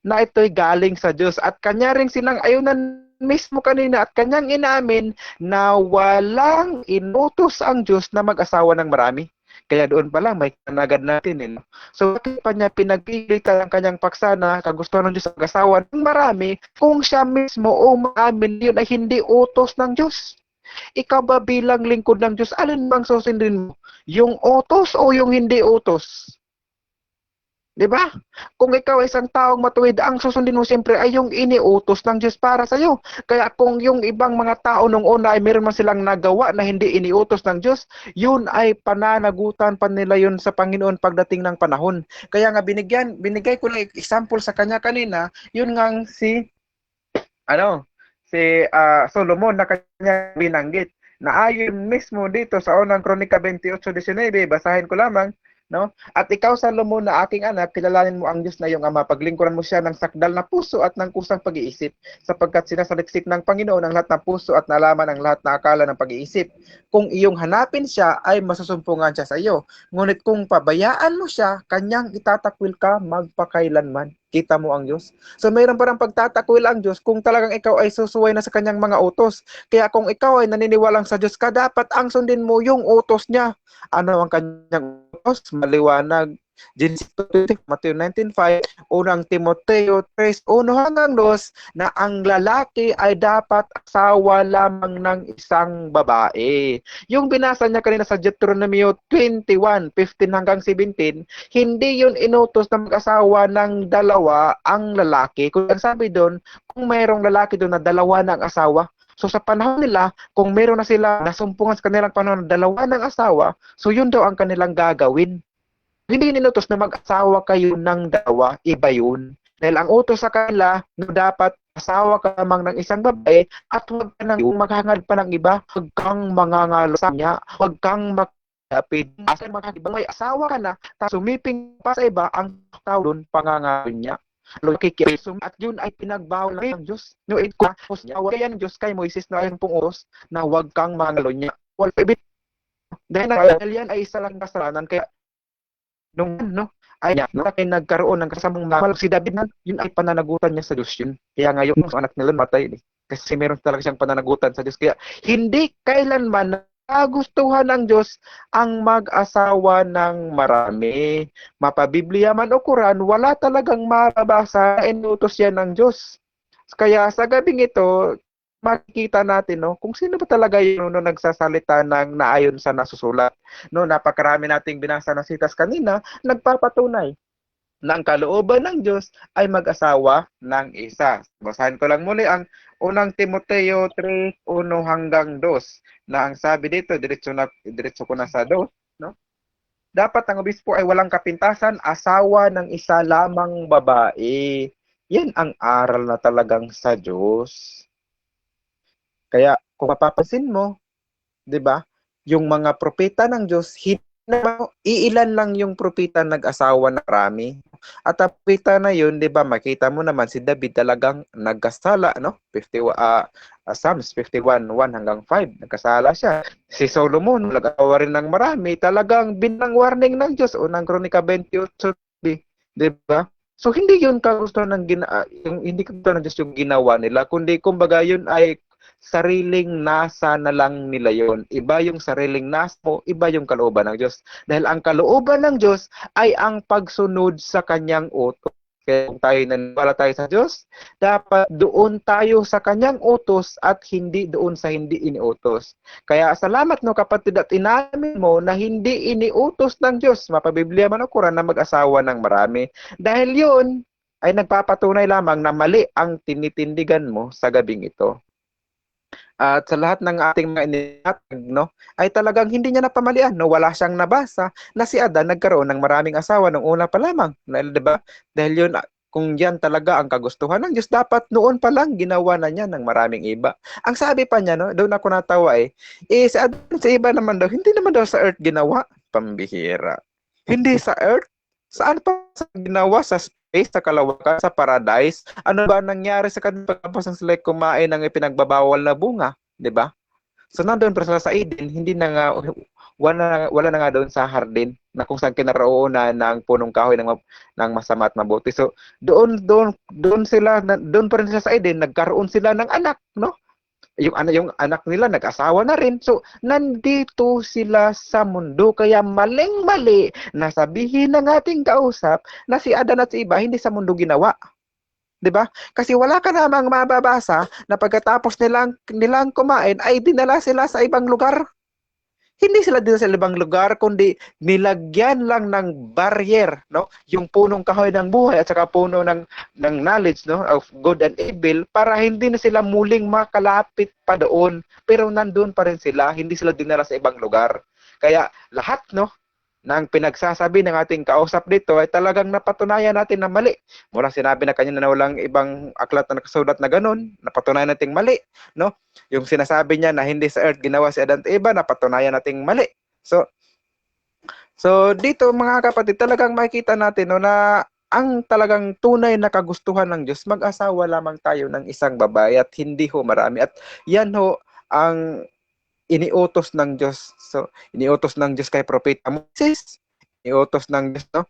na ito'y galing sa Diyos. At kanya ring sinang-ayunan mismo kanina at kanyang inamin na walang inutos ang Diyos na mag-asawa ng marami. Kaya doon pa lang may kanagad natin. Eh. So bakit pa niya pinagpilitan ang kanyang paksa na kagustuhan ng Diyos mag-asawa ng marami kung siya mismo o maamin yun ay hindi utos ng Diyos? Ikaw ba bilang lingkod ng Diyos, alin bang susundin mo? Yung utos o yung hindi utos? 'Di ba? Kung ikaw ay isang taong matuwid, ang susundin mo siyempre ay yung iniutos ng Diyos para sa iyo. Kaya kung yung ibang mga tao nung una ay meron man silang nagawa na hindi iniutos ng Diyos, yun ay pananagutan pa nila yun sa Panginoon pagdating ng panahon. Kaya nga binigay ko lang example sa kanya kanina, yun ngang Solomon na kanya binanggit. Na ayon mismo dito sa unang Kronika 28:19, basahin ko lamang. No? At ikaw, Salomon, na aking anak, kilalanin mo ang Diyos na iyong Ama. Paglingkuran mo siya ng sakdal na puso at ng kusang pag-iisip, sapagkat sinasaliksik ng Panginoon ang lahat ng puso at nalaman ang lahat na akala ng pag-iisip. Kung iyong hanapin siya, ay masusumpungan siya sa iyo. Ngunit kung pabayaan mo siya, kanyang itatakwil ka magpakailanman. Kita mo ang Diyos? So mayroon parang pagtatakwil ang Diyos kung talagang ikaw ay susuway na sa kanyang mga utos. Kaya kung ikaw ay naniniwalang sa Diyos ka, dapat ang sundin mo yung utos niya. Ano ang kanyang utos? Maliwanag. Genesis 20, Mateo 19:5, unang Timoteo 3:1-2, na ang lalaki ay dapat asawa lamang ng isang babae. Yung binasa niya kanina sa Deuteronomy 21:15-17, hindi yun inutos na mag-asawa ng dalawa ang lalaki. Kung sabi doon, kung mayroong lalaki doon na dalawa ng asawa, so sa panahon nila, kung meron na sila nasumpungan sa kanilang panahon na dalawa ng asawa, so yun daw ang kanilang gagawin. Hindi ninutos na mag-asawa kayo ng dalawa, iba yun. Dahil ang utos sa kanila, na dapat asawa ka lamang ng isang babae at huwag ka nang maghangad pa ng iba, huwag kang mangangalo sa niya, huwag kang magdapid. Asa may asawa ka na, tapos sumiping pa sa iba, ang tao doon, pangangalo niya. At yun ay pinagbawal ng Diyos. No, tapos kaya ng Diyos kay Moises na ayun pong utos na huwag kang mangalo niya. Dahil yan ay isa lang kasalanan, kaya nung nagkaroon ng kasamang mahal si David na, yun ay pananagutan niya sa Diyos yun. Kaya ngayon, anak nila matay. Kasi meron talaga siyang pananagutan sa Diyos. Kaya hindi kailanman nagustuhan ng Diyos ang mag-asawa ng marami. Mapabiblia man o Quran, wala talagang mababasa na inutos yan ng Diyos. Kaya sa gabing ito, makikita natin kung sino ba talaga yung nagsasalita ng naayon sa nasusulat. Napakarami nating binasa na sitas kanina, nagpapatunay na ang kalooban ng Diyos ay mag-asawa ng isa. Basahin ko lang muli ang unang Timoteo 3:1-2, na ang sabi dito, diretso ko na sa 2, no? Dapat ang obispo ay walang kapintasan, asawa ng isa lamang babae. Yan ang aral na talagang sa Diyos. Kaya kung mapapansin mo, 'di ba? Yung mga propeta ng Diyos, hindi iilan lang yung propeta nag-asawa na marami. At ang propeta na yun, 'di ba, makita mo naman si David talagang nagkasala, no? Psalms 51:1 hanggang 5, nagkasala siya. Si Solomon, nag-asawa rin ng marami, talagang binang warning ng Diyos, unang Kronika 28, 'di ba? So hindi yun kagusto ng hindi kagusto ng Diyos yung ginawa nila, kundi kumbaga yun ay sariling nasa na lang nila yon. Iba yung sariling nasa mo, iba yung kalooban ng Diyos. Dahil ang kalooban ng Diyos ay ang pagsunod sa kanyang utos. Kaya kung tayo naniniwala tayo sa Diyos, dapat doon tayo sa kanyang utos at hindi doon sa hindi iniutos. Kaya salamat no kapatid at inamin mo na hindi iniutos ng Diyos, mapabiblia man o Quran, na mag-asawa ng marami. Dahil yun ay nagpapatunay lamang na mali ang tinitindigan mo sa gabing ito. At sa lahat ng ating mga inilatag, no, ay talagang hindi niya napamalian, no, wala siyang nabasa na si Adan nagkaroon ng maraming asawa nung una pa lamang, dahil 'di ba? Dahil yun, kung yan talaga ang kagustuhan ng Diyos, dapat noon pa lang ginawa na niya ng maraming iba. Ang sabi pa niya, no, doon ako natawa si Adan sa iba naman daw, hindi naman daw sa earth ginawa, pambihira. Hindi sa earth, saan pa sa ginawa, sa space, sa kalawakan, sa paradise? Ano ba nangyari sa kanila pagkatapos ng sila kumain ng ipinagbabawal na bunga, 'di ba? So nandoon pa sila sa Eden, hindi na nga wala na nga doon sa hardin na kung saan kinaroonan ng punong kahoy ng masama at mabuti. So doon sila doon pa rin sila sa Eden, nagkaroon sila ng anak, no? Yung anak nila nag-asawa na rin. So, nandito sila sa mundo. Kaya maling-mali na sabihin ng ating kausap na si Adan at si iba hindi sa mundo ginawa. 'Di ba? Kasi wala ka namang mababasa na pagkatapos nilang kumain ay dinala sila sa ibang lugar. Hindi sila dinala sa ibang lugar, kundi nilagyan lang ng barrier, no? Yung punong kahoy ng buhay at saka puno ng knowledge, no, of good and evil, para hindi na sila muling makalapit pa doon. Pero nandun pa rin sila, hindi sila dinala sa ibang lugar. Kaya lahat, no, ng pinagsasabi ng ating kausap dito ay talagang napatunayan natin na mali. Mula sinabi na kanina na walang ibang aklat na nakasulat na ganun, napatunayan natin mali, no? Yung sinasabi niya na hindi sa earth ginawa si Adan at Eva, napatunayan natin mali. So dito mga kapatid, talagang makikita natin, no, na ang talagang tunay na kagustuhan ng Diyos, mag-asawa lamang tayo ng isang babae at hindi ho marami. At yan ho ang iniutos ng Diyos. So, iniutos ng Diyos kay Propeta Moses, iniutos ng Diyos, no,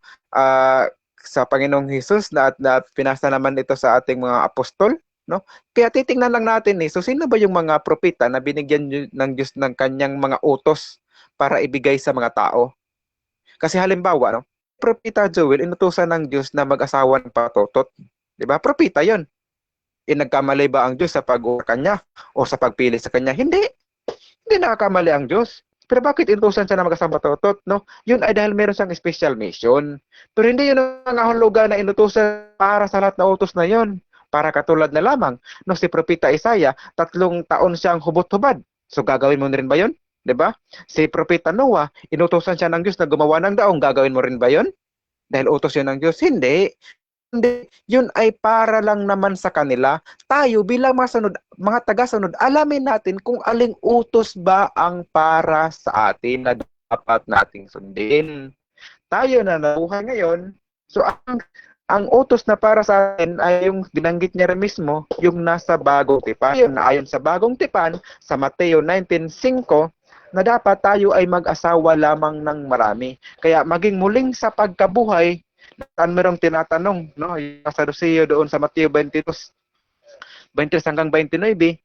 sa Panginoong Hesus na pinasa naman ito sa ating mga apostol, no? Kaya titingnan lang natin so sino ba yung mga propeta na binigyan ng Diyos ng kanyang mga utos para ibigay sa mga tao? Kasi halimbawa, no, Propeta Joel, inutusan ng Diyos na mag-asawa ng patotot. 'Di ba? Propeta 'yon. Nagkamali ba ang Diyos sa pag-uur kanya o sa pagpili sa kanya? Hindi. Hindi nakakamali ang Diyos. Pero bakit inutusan siya na mag-asama totot, no? Yun ay dahil meron siyang special mission. Pero hindi yun ang kahulugan na inutusan para sa lahat na utos na yun. Para katulad na lamang, no, si Propeta Isaiah, 3 taon siyang hubot-hubad. So gagawin mo rin ba yun? 'Di ba? Si Propeta Noah, inutusan siya ng Diyos na gumawa ng daong, gagawin mo rin ba yun? Dahil utos yun ng Diyos? Hindi. Hindi, yun ay para lang naman sa kanila. Tayo bilang mga taga-sunod, alamin natin kung aling utos ba ang para sa atin na dapat nating sundin. Tayo na nabuhay ngayon, so ang utos na para sa atin ay yung binanggit niya rin mismo, yung nasa bagong tipan. Yun, ayon sa bagong tipan, sa Mateo 19:5, na dapat tayo ay mag-asawa lamang ng marami. Kaya maging muling sa pagkabuhay, saan merong tinatanong, no, yung Saduceo doon sa Mateo 22 hanggang 29,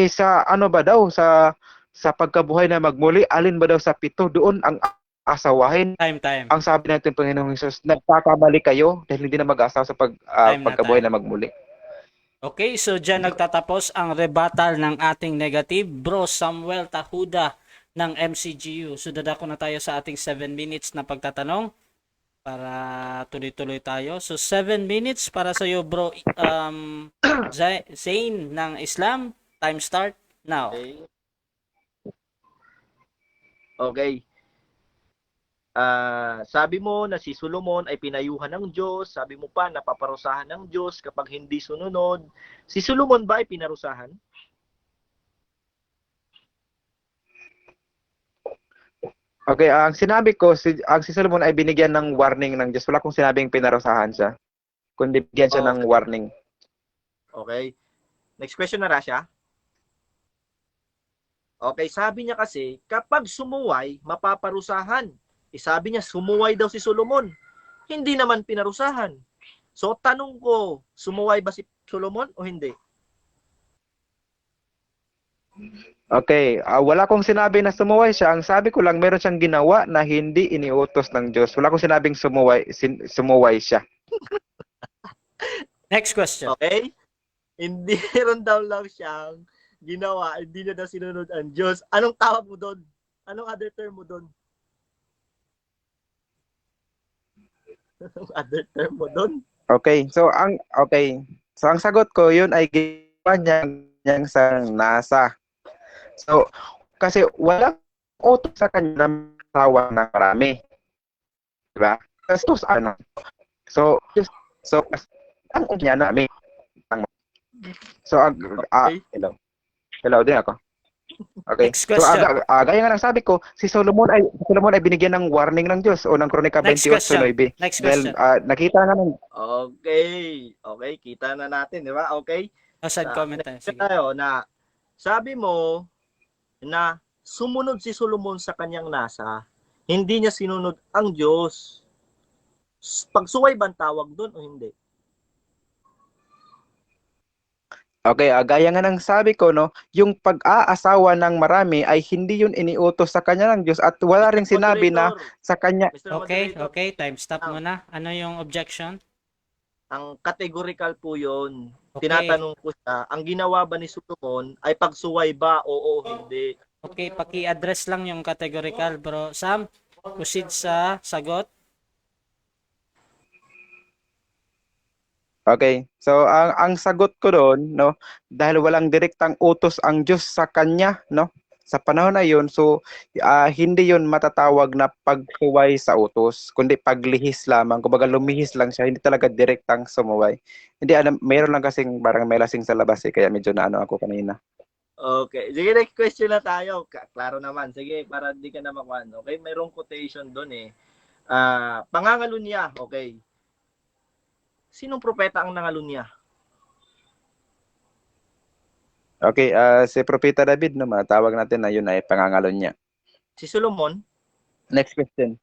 sa ano ba daw, sa pagkabuhay na magmuli, alin ba daw sa 7 doon ang asawahin? Time. Ang sabi natin Panginoong Hesus, nagkakamali kayo dahil hindi na mag-asawa sa pagkabuhay na magmuli. Okay, so dyan nagtatapos ang rebuttal ng ating negative. Bro Samuel Tahuda ng MCGU. So dadako na tayo sa ating 7 minutes na pagtatanong para tuloy-tuloy tayo. So 7 minutes para sa iyo, bro Zain ng Islam. Time start now. Okay. Sabi mo na si Solomon ay pinayuhan ng Diyos. Sabi mo pa napaparusahan ng Diyos kapag hindi sununod. Si Solomon ba ay pinarusahan? Okay, ang sinabi ko, ang si Solomon ay binigyan ng warning ng Diyos. Wala kong sinabing pinarusahan siya, kundi bigyan siya ng Okay. warning. Okay. Next question na, Rasha. Okay, sabi niya kasi, kapag sumuway, mapaparusahan. Sabi niya, sumuway daw si Solomon. Hindi naman pinarusahan. So, tanong ko, sumuway ba si Solomon o hindi? Okay, wala kong sinabi na sumuway siya. Ang sabi ko lang, meron siyang ginawa na hindi iniutos ng Diyos. Wala kong sinabing sumuway siya. Next question. Okay? Hindi ron daw lang siyang ginawa, hindi niya daw sinunod ang Diyos. Anong tawag mo doon? Anong other term mo doon? Anong other term mo doon? Okay, so ang sagot ko, yun ay ginawa niyang sa NASA. So, kasi walang utos sa kanya na tawa ng marami. Diba? Kasi ano. So, ang niya namin. So, hello. Hello din ako. Okay. Next So, question. gaya nga ng sabi ko, si Solomon ay binigyan ng warning ng Diyos o ng Kronika Next 28:9. Next Dahil question. nakita nga ng Okay. Okay, kita na natin, di ba? Okay. Side comment tayo. Next Sige. tayo na sabi mo na sumunod si Solomon sa kanyang nasa, hindi niya sinunod ang Diyos. Pagsuway ba ang tawag doon o hindi? Okay, gaya nga ng sabi ko, no, yung pag-aasawa ng marami ay hindi yun iniutos sa kanya ng Diyos at wala ring Mr. sinabi na Moderator, sa kanya. Mr. Okay, Moderator, okay. Time stop muna. Ano yung objection? ang categorical po yun. Okay. Tinatanong ko siya, ang ginawa ba ni Solomon ay pagsuway ba o hindi? Okay, paki-address lang yung categorical, bro. Sam, proceed sa sagot. Okay. So ang sagot ko doon, no, dahil walang direktang utos ang Diyos sa kanya, no, sa panahon na 'yon, so hindi 'yon matatawag na pagsuway sa utos, kundi paglihis lamang. Kumbaga lumihis lang siya, hindi talaga direktang sumuway. Hindi mayroon lang kasing parang may lasing sa labas kaya medyo naano ako kanina. Okay. Sige, next question na tayo. Klaro naman. Sige, para di ka na makuha. Okay, mayroong quotation doon eh. Pangangalunya. Okay. Sinong propeta ang nangalunya? Okay, si Propeta David, no, matawag natin na yun ay pangangalon niya. Si Solomon? Next question.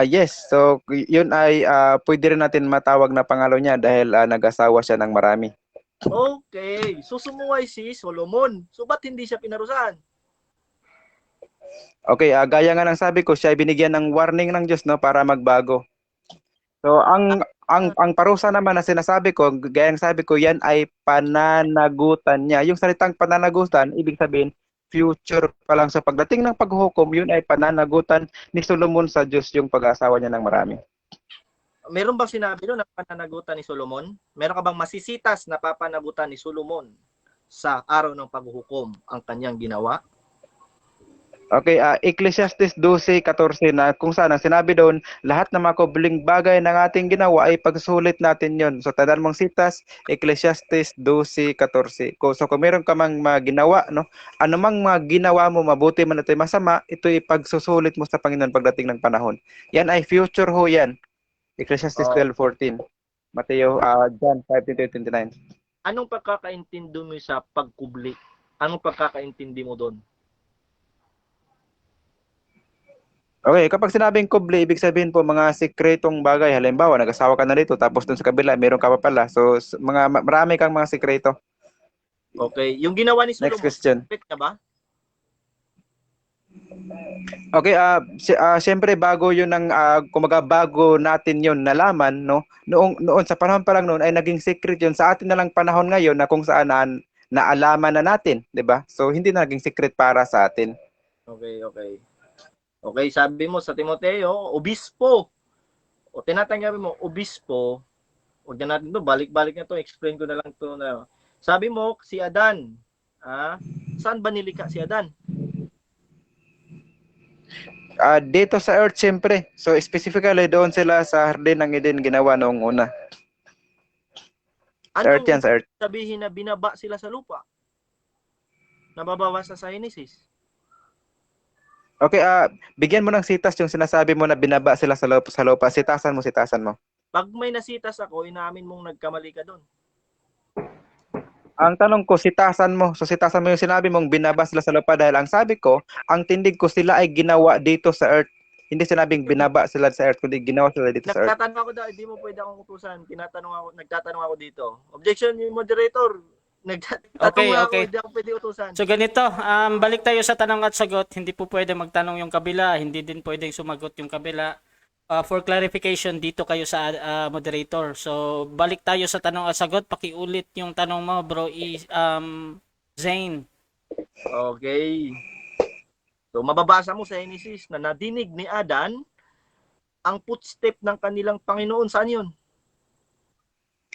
Yes, so yun ay pwede rin natin matawag na pangalan niya dahil nag-asawa siya ng marami. Okay. So sumuway si Solomon. So ba't hindi siya pinarusahan? Okay, gaya nga ng sabi ko, siya ay binigyan ng warning ng Diyos, no, para magbago. So ang parusa naman na sinasabi ko, gaya ng sabi ko, yan ay pananagutan niya. Yung salitang pananagutan, ibig sabihin future pa lang sa pagdating ng paghukom, yun ay pananagutan ni Solomon sa Diyos yung pag-asawa niya ng marami. Meron bang sinabi doon na pananagutan ni Solomon? Meron ka bang masisitas na papanagutan ni Solomon sa araw ng paghuhukom ang kanyang ginawa? Okay, Ecclesiastes 12:14 na kung saan ang sinabi doon, lahat ng mga kubling bagay ng ating ginawa ay pagsulit natin yon. So, tandaan mong sitas, Ecclesiastes 12:14. So, kung meron ka mang mga ginawa, no, anumang mga ginawa mo, mabuti man ito masama, ito ipagsusulit mo sa Panginoon pagdating ng panahon. Yan ay future ho yan. Ecclesiastes 12:14. Mateo, John 5:29. Anong pagkakaintindi mo sa pagkubli? Anong pagkakaintindi mo doon? Okay, kapag sinabing kubli, ibig sabihin po mga sikretong bagay. Halimbawa, nag-asawa ka na dito, tapos dun sa kabila, meron ka pa pala. So, marami kang mga sikreto. Okay. Yung ginawa ni Solomon, Next question. secret na ba? Okay, siyempre bago yun ng, kumaga bago natin yun nalaman, no? Noon sa panahon pa lang noon ay naging secret yun. Sa atin na lang panahon ngayon na kung saan naalaman na natin, 'di ba? So hindi na naging secret para sa atin. Okay, okay. Okay, sabi mo sa Timoteo, obispo. O tinatanggapin mo, obispo. Huwag na natin to, balik-balik na to, explain ko na lang to na. Sabi mo, si Adan. Saan ba nilikha si Adan? Dito sa earth siyempre. So specifically doon sila sa Hardin ng Eden ginawa noong una. Sa earth yan, sa earth. Sabihin na binaba sila sa lupa? Nababawas sa Genesis. Okay, bigyan mo ng sitas yung sinasabi mo na binaba sila sa lupa. Sitasan mo. Pag may nasitas ako, inamin mong nagkamali ka doon. Ang tanong ko, sitasan mo. So sitasan mo yung sinabi mong binaba sila sa lupa dahil ang sabi ko, ang tindig ko sila ay ginawa dito sa earth. Hindi sinabing binaba sila sa earth, kundi ginawa sila dito sa earth. Nagtatanong ako daw, hindi mo pwede akong utusan. Nagtatanong ako dito. Objection yung moderator. Okay, Nagtatanong ako, okay. hindi ako pwede utusan. So ganito, balik tayo sa tanong at sagot. Hindi po pwede magtanong yung kabila, hindi din pwedeng sumagot yung kabila. For clarification, dito kayo sa moderator. So balik tayo sa tanong at sagot. Pakiulit yung tanong mo, bro, Zane. Okay. So mababasa mo sa Genesis na nadinig ni Adan ang footstep ng kanilang Panginoon. Saan yun?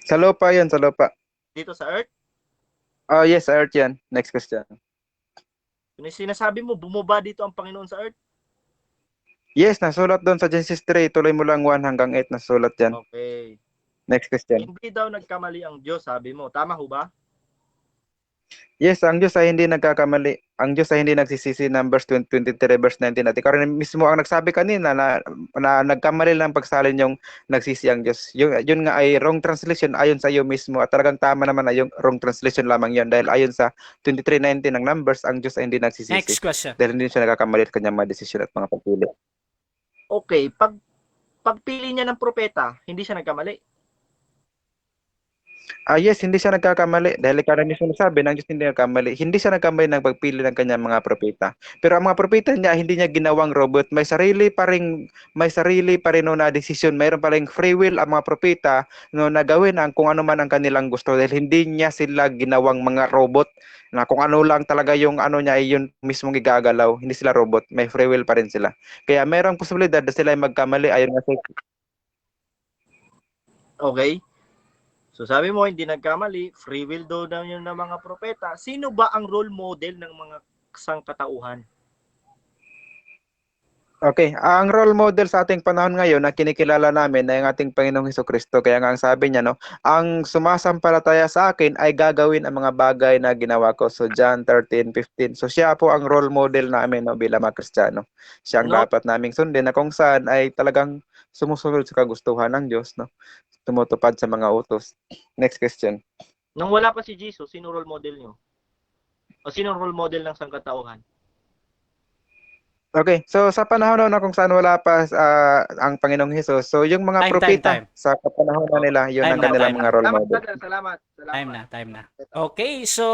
Sa lupa yun, sa lupa. Dito sa earth? Oh, yes, sa earth yan. Next question. Kung sinasabi mo, bumaba dito ang Panginoon sa earth? Yes, nasulat doon sa Genesis 3. Tuloy mo lang 1 hanggang 8 nasulat dyan. Okay. Next question. Hindi daw nagkamali ang Diyos, sabi mo. Tama ho ba? Yes, ang Diyos ay hindi nagkakamali. Ang Diyos ay hindi nagsisisi, Numbers 23 verse 19 natin. Karon mismo ang nagsabi kanina na nagkamali lang pagsalin yung nagsisi ang Diyos. Yun nga ay wrong translation ayon sa iyo mismo at talagang tama naman ay yung wrong translation lamang yun dahil ayon sa 23:19 ng Numbers, ang Diyos ay hindi nagsisisi. Next question. Dahil hindi siya nagkakamali at kanyang mga desisyon at mga pagpili. Okay. Pagpili niya ng propeta, hindi siya nagkamali. Yes, hindi siya nagkakamali. Dahil ikaw na mismo nasabi ng Diyos hindi nagkamali. Hindi siya nagkamali ng pagpili ng kanyang mga propeta. Pero ang mga propeta niya, hindi niya ginawang robot. May sarili pa rin no, na desisyon. Mayroon pa rin free will ang mga propeta no, na gawin ang kung ano man ang kanilang gusto. Dahil hindi niya sila ginawang mga robot na kung ano lang talaga yung ano niya ay yun mismong igagalaw. Hindi sila robot. May free will pa rin sila. Kaya mayroong posibilidad na sila ay magkamali ayon nga sa Okay? So sabi mo, hindi nagkamali, free will daw yun ng mga propeta. Sino ba ang role model ng mga sangkatauhan? Okay, ang role model sa ating panahon ngayon na kinikilala namin ay ang ating Panginoong Hesukristo. Kaya nga ang sabi niya, no, ang sumasampalataya sa akin ay gagawin ang mga bagay na ginawa ko. So John 13:15. So siya po ang role model namin no, bilang mga Kristiyano. Siya ang No. dapat naming sundin na kung saan ay talagang sumusunod sa kagustuhan ng Diyos, no? Tumutupad sa mga utos. Next question. Nang wala pa si Jesus, sino role model nyo? O sino role model ng sangkatauhan? Okay, so sa panahon na kung saan wala pa ang Panginoong Hesus, so yung mga Time. propeta sa panahon na nila, yun Time ang na, kanilang time mga role Salamat, model. brother. Salamat. Time na. Okay, so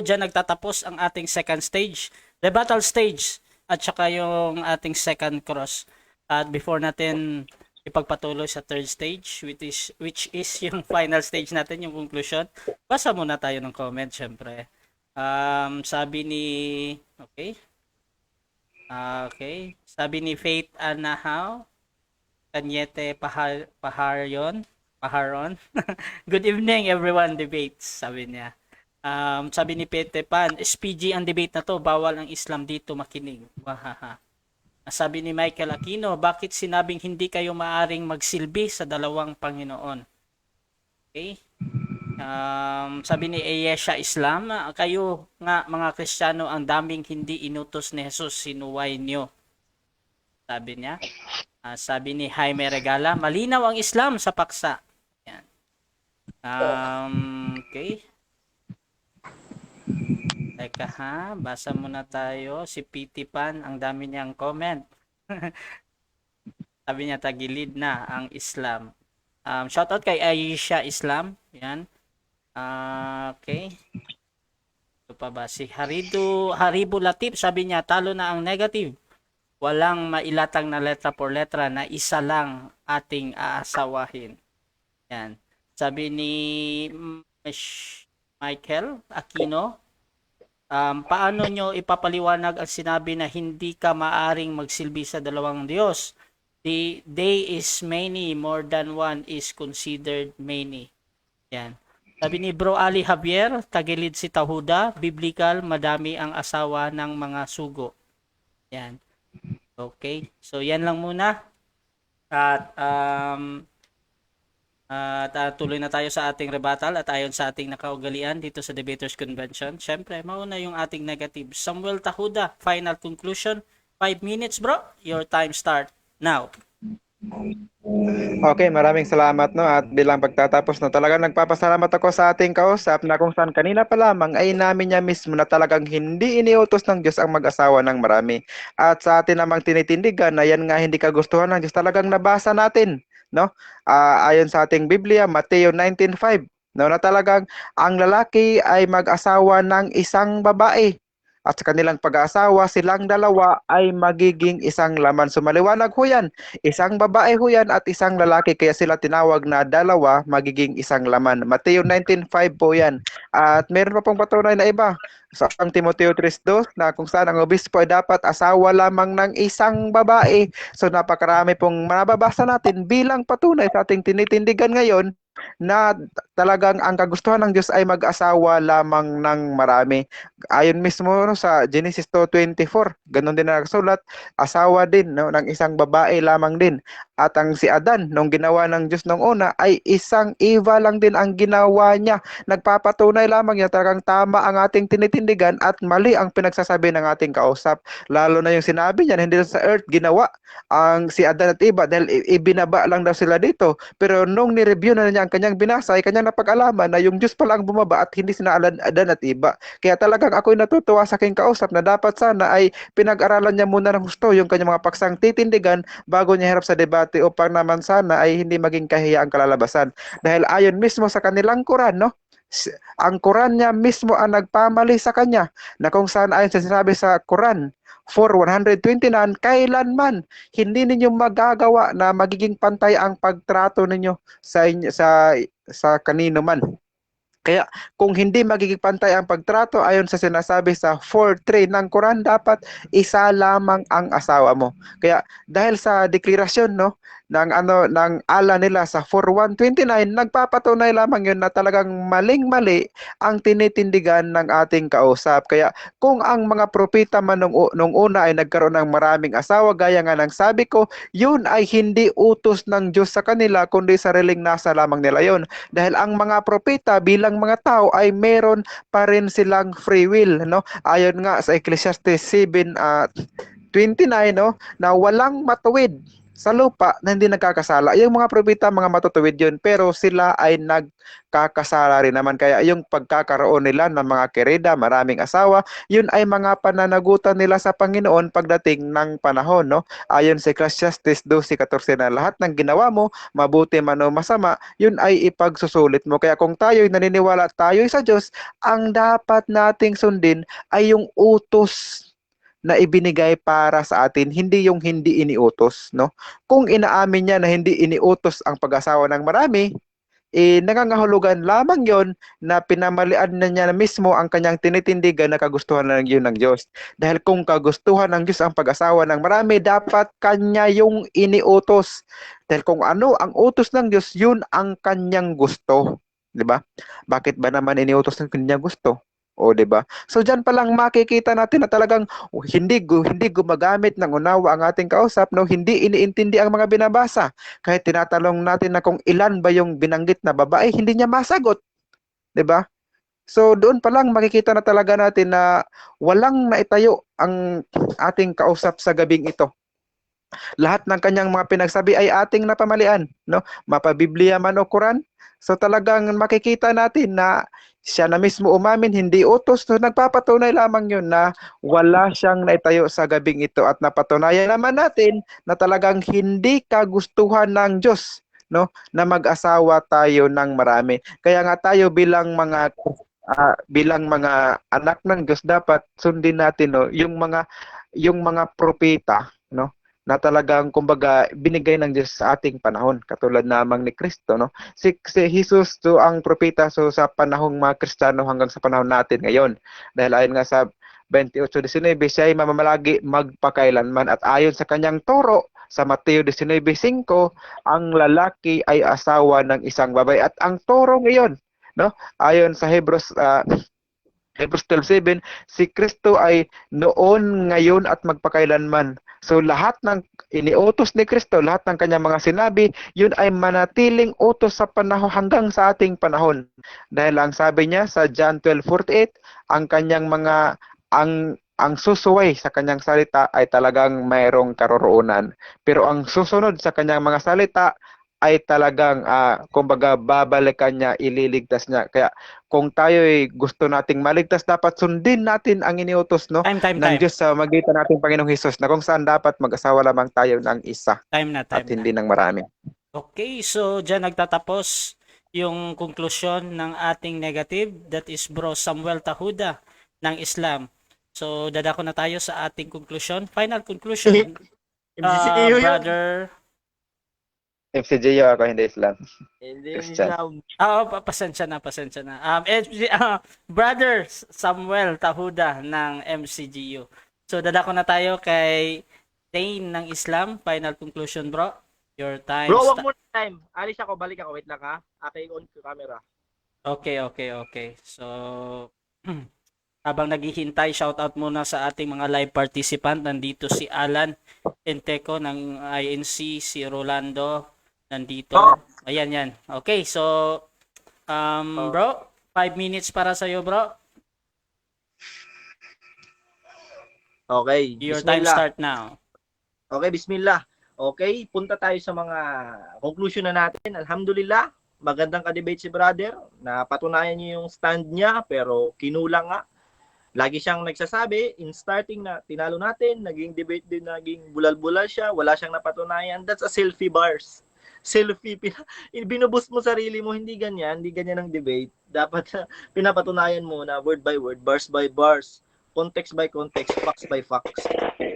dyan nagtatapos ang ating second stage, rebuttal stage, at saka yung ating second cross. At before natin ipagpatuloy sa third stage, which is yung final stage natin, yung conclusion, basa muna tayo ng comment, syempre. Sabi ni, okay, sabi ni Faith Anahaw, Kanyete Paharon. Good evening everyone, debates, sabi niya. Sabi ni Pete Pan, SPG ang debate na to, bawal ang Islam dito makinig. Wahaha. Sabi ni Michael Aquino, bakit sinabing hindi kayo maaring magsilbi sa dalawang Panginoon? Okay. Sabi ni Ayesha Islam, kayo nga mga Kristiyano ang daming hindi inutos ni Jesus, sinuway nyo. Sabi niya. Sabi ni Jaime Regala, malinaw ang Islam sa paksa. Yan. Okay. Teka ha, basa muna tayo. Si PT Pan, ang dami niyang comment. Sabi niya, tagilid na ang Islam. Shoutout kay Aisha Islam. Yan. Okay. Ito pa ba? Si Haribo Latif, sabi niya, talo na ang negative. Walang mailatang na letra por letra na isa lang ating aasawahin. Yan. Sabi ni Michael Aquino, paano nyo ipapaliwanag ang sinabi na hindi ka maaring magsilbi sa dalawang Diyos? They is many, more than one is considered many. Yan. Sabi ni Bro Ali Javier, tagilid si Tahuda, biblical, madami ang asawa ng mga sugo. Yan. Okay. So yan lang muna. At tuloy na tayo sa ating rebuttal at ayon sa ating nakaugalian dito sa Debaters Convention. Siyempre, mauna yung ating negative. Samuel Tahuda, final conclusion. 5 minutes, bro. Your time start now. Okay, maraming salamat no at bilang pagtatapos no talagang nagpapasalamat ako sa ating kausap na kung saan kanina pa lamang ay namin niya mismo na talagang hindi iniutos ng Diyos ang mag-asawa ng marami. At sa atin namang tinitindigan na yan nga hindi kagustuhan ng Diyos talagang nabasa natin no. Ayon sa ating Biblia, Mateo 19:5 no na talagang ang lalaki ay mag-asawa ng isang babae. At sa kanilang pag-aasawa, silang dalawa ay magiging isang laman. So maliwanag ho yan. Isang babae ho yan at isang lalaki kaya sila tinawag na dalawa magiging isang laman. Mateo 19:5 po yan. At meron pa pong patunay na iba sa ang Timoteo 3:2 na kung saan ang obispo ay dapat asawa lamang ng isang babae. So napakarami pong mababasa natin bilang patunay sa ating tinitindigan ngayon na talagang ang kagustuhan ng Diyos ay mag-asawa lamang ng marami. Ayon mismo no, sa Genesis 2:24, ganun din na nakasulat, asawa din no, ng isang babae lamang din. At ang si Adan, nung ginawa ng Diyos nung una, ay isang Eva lang din ang ginawa niya. Nagpapatunay lamang niya talagang tama ang ating tinitindigan at mali ang pinagsasabi ng ating kausap. Lalo na yung sinabi niya, hindi sa earth ginawa ang si Adan at Eva dahil ibinaba lang daw sila dito. Pero nung ni-review na niya ang kanyang binasa, ay kanyang napag-alaman na yung Diyos pala ang bumaba at hindi sina Adan at Eva. Kaya talagang ako'y natutuwa sa aking kausap na dapat sana ay pinag-aralan niya muna ng gusto yung kanyang mga paksang titindigan bago niya harap sa debate upang naman sana ay hindi maging kahiya ang kalalabasan. Dahil ayon mismo sa kanilang Quran, no? Ang Quran niya mismo ang nagpamali sa kanya na kung saan ayon sa sinabi sa Quran 4:129, kailanman hindi ninyo magagawa na magiging pantay ang pagtrato ninyo sa kanino man. Kaya kung hindi magiging pantay ang pagtrato ayon sa sinasabi sa 4:3 ng Quran, dapat isa lamang ang asawa mo. Kaya dahil sa deklarasyon no ng ala nila sa 4:129, nagpapatunay lamang 'yun na talagang maling-mali ang tinitindigan ng ating kausap. Kaya kung ang mga propeta man nung una ay nagkaroon ng maraming asawa gaya nga ng sabi ko, 'yun ay hindi utos ng Diyos sa kanila kundi sariling nasa lamang nila 'yon. Dahil ang mga propeta bilang mga tao ay meron pa rin silang free will no ayon nga sa Ecclesiastes 7:29 no na walang matuwid sa lupa na hindi nagkakasala. Yung mga propeta, mga matutuwid yun, pero sila ay nagkakasala rin naman. Kaya yung pagkakaroon nila ng mga kereda, maraming asawa, yun ay mga pananagutan nila sa Panginoon pagdating ng panahon. No? Ayon sa Ecclesiastes 12:14 na lahat ng ginawa mo, mabuti man o masama, yun ay ipagsusulit mo. Kaya kung tayo'y naniniwala tayo'y sa Diyos, ang dapat nating sundin ay yung utos na ibinigay para sa atin, hindi yung hindi iniutos, no? Kung inaamin niya na hindi iniutos ang pag-asawa ng marami, nangangahulugan lamang yon na pinamalian na niya na mismo ang kanyang tinitindigan na kagustuhan na yun ng Diyos. Dahil kung kagustuhan ng Diyos ang pag-asawa ng marami, dapat kanya yung iniutos. Dahil kung ano ang utos ng Diyos, yun ang kanyang gusto. Di ba? Bakit ba naman iniutos ng kanyang gusto? O, di ba? So, dyan pa lang makikita natin na talagang hindi gumagamit ng unawa ang ating kausap, no? Hindi iniintindi ang mga binabasa. Kahit tinatanong natin na kung ilan ba yung binanggit na babae, hindi niya masagot. 'Di ba? So doon pa lang makikita na talaga natin na walang naitayo ang ating kausap sa gabing ito. Lahat ng kanyang mga pinagsabi ay ating napamalian, no? Mapabiblia man o Quran. So talagang makikita natin na siya na mismo umamin, hindi utos. So nagpapatunay lamang yun na wala siyang naitayo sa gabing ito at napatunayan naman natin na talagang hindi kagustuhan ng Diyos, no, na mag-asawa tayo ng marami. Kaya nga tayo bilang mga anak ng Diyos dapat sundin natin no yung mga propeta, no, na talagang kumbaga binigay ng Diyos sa ating panahon katulad namang ni Kristo, no. Si Jesus to ang propeta so sa panahong mga Kristiyano hanggang sa panahon natin ngayon, dahil ayon nga sa 28:19 siya ay mamamalagi magpakailanman at ayon sa kanyang turo sa Mateo 19:5 ang lalaki ay asawa ng isang babae at ang turo ngayon, no, ayon sa Hebrews 12:7, si Kristo ay noon, ngayon at magpakailanman. So lahat ng iniutos ni Kristo, lahat ng kanyang mga sinabi, yun ay manatiling utos sa panahon hanggang sa ating panahon. Dahil ang sabi niya sa John 12:48, ang ang susuway sa kanyang salita ay talagang mayroong karoroonan. Pero ang susunod sa kanyang mga salita ay talagang, kumbaga, babalikan niya, ililigtas niya. Kaya kung tayo ay gusto nating maligtas, dapat sundin natin ang iniutos, no, ng Diyos sa magitan nating Panginoong Hesus, na kung saan dapat mag-asawa lamang tayo ng isa Time na. at hindi ng marami. Okay, so dyan nagtatapos yung konklusyon ng ating negative. That is Bro Samuel Tahuda ng Islam. So dadako na tayo sa ating conclusion. Final conclusion. MCCU yun. Brother. FCGO ako, hindi Islam. Hindi Christian. Islam. Pasensya na. Brother Samuel Tahuda ng MCGU. So dadako na tayo kay Dane ng Islam. Final conclusion, bro. Your time. Bro, wag mo na time. Alis ako, balik ako. Wait lang ha. Okay, on ko camera. Okay. So, habang naghihintay, shoutout muna sa ating mga live participant. Nandito si Alan Enteco ng INC, si Rolando nandito. Ayan yan. Okay, so, bro, 5 minutes para sa'yo, bro. Okay. Your time start now. Okay, bismillah. Okay, punta tayo sa mga conclusion na natin. Alhamdulillah, magandang ka-debate si brother. Napatunayan niya yung stand niya, pero kinulang nga. Lagi siyang nagsasabi, in starting na tinalo natin, naging debate din, naging bulal-bulal siya, wala siyang napatunayan. That's a selfie bars. Selfie, binuboost mo sarili mo, hindi ganyan ang debate. Dapat pinapatunayan mo na word by word, bars by bars, context by context, facts by facts.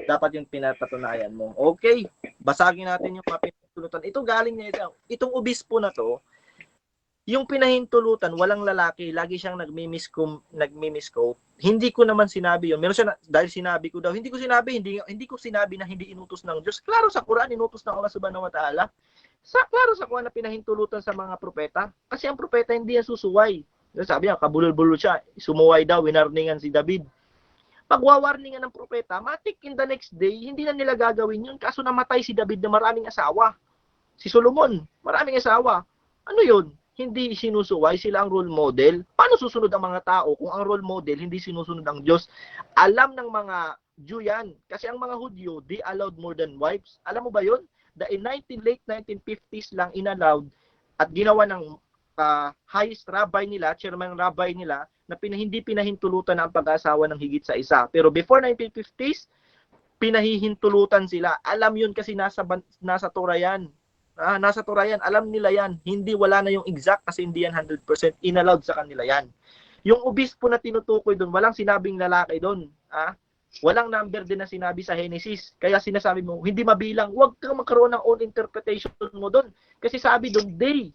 Dapat yung pinapatunayan mo. Okay, basagin natin yung mga pinahintulutan. Ito galing niya, itong obispo na to, yung pinahintulutan, walang lalaki, lagi siyang nagmi-misquote. Hindi ko naman sinabi yun. Meron siya dahil sinabi ko daw, hindi ko sinabi na hindi inutos ng Diyos. Klaro sa Quran, inutos ng Allah Subhanahu wa Ta'ala. Klaro sa Quran na pinahintulutan sa mga propeta. Kasi ang propeta hindi yan susuway. Sabi niya, kabulol-bulol siya. Sumuway daw, winarningan si David. Pagwawarningan ng propeta, matik in the next day, hindi na nila gagawin yun. Kaso namatay si David na maraming asawa. Si Solomon, maraming asawa. Ano yun? Hindi sinusuway, sila ang role model. Paano susunod ang mga tao kung ang role model hindi sinusunod ang Diyos? Alam ng mga Jew yan. Kasi ang mga Hudyo, they allowed more than wives. Alam mo ba yun? In late 1950s lang inallowed at ginawa ng highest rabbi nila, chairman rabbi nila, na hindi pinahintulutan ang pag-asawa ng higit sa isa. Pero before 1950s, pinahihintulutan sila. Alam yun kasi nasa Torah yan. Nasa Torah yan. Alam nila yan. Hindi, wala na yung exact kasi hindi yan 100% inallowed sa kanila yan. Yung obispo na tinutukoy doon, walang sinabing lalaki doon. Walang number din na sinabi sa Genesis. Kaya sinasabi mo, hindi mabilang. Huwag kang magkaroon ng own interpretation mo doon. Kasi sabi doon, they.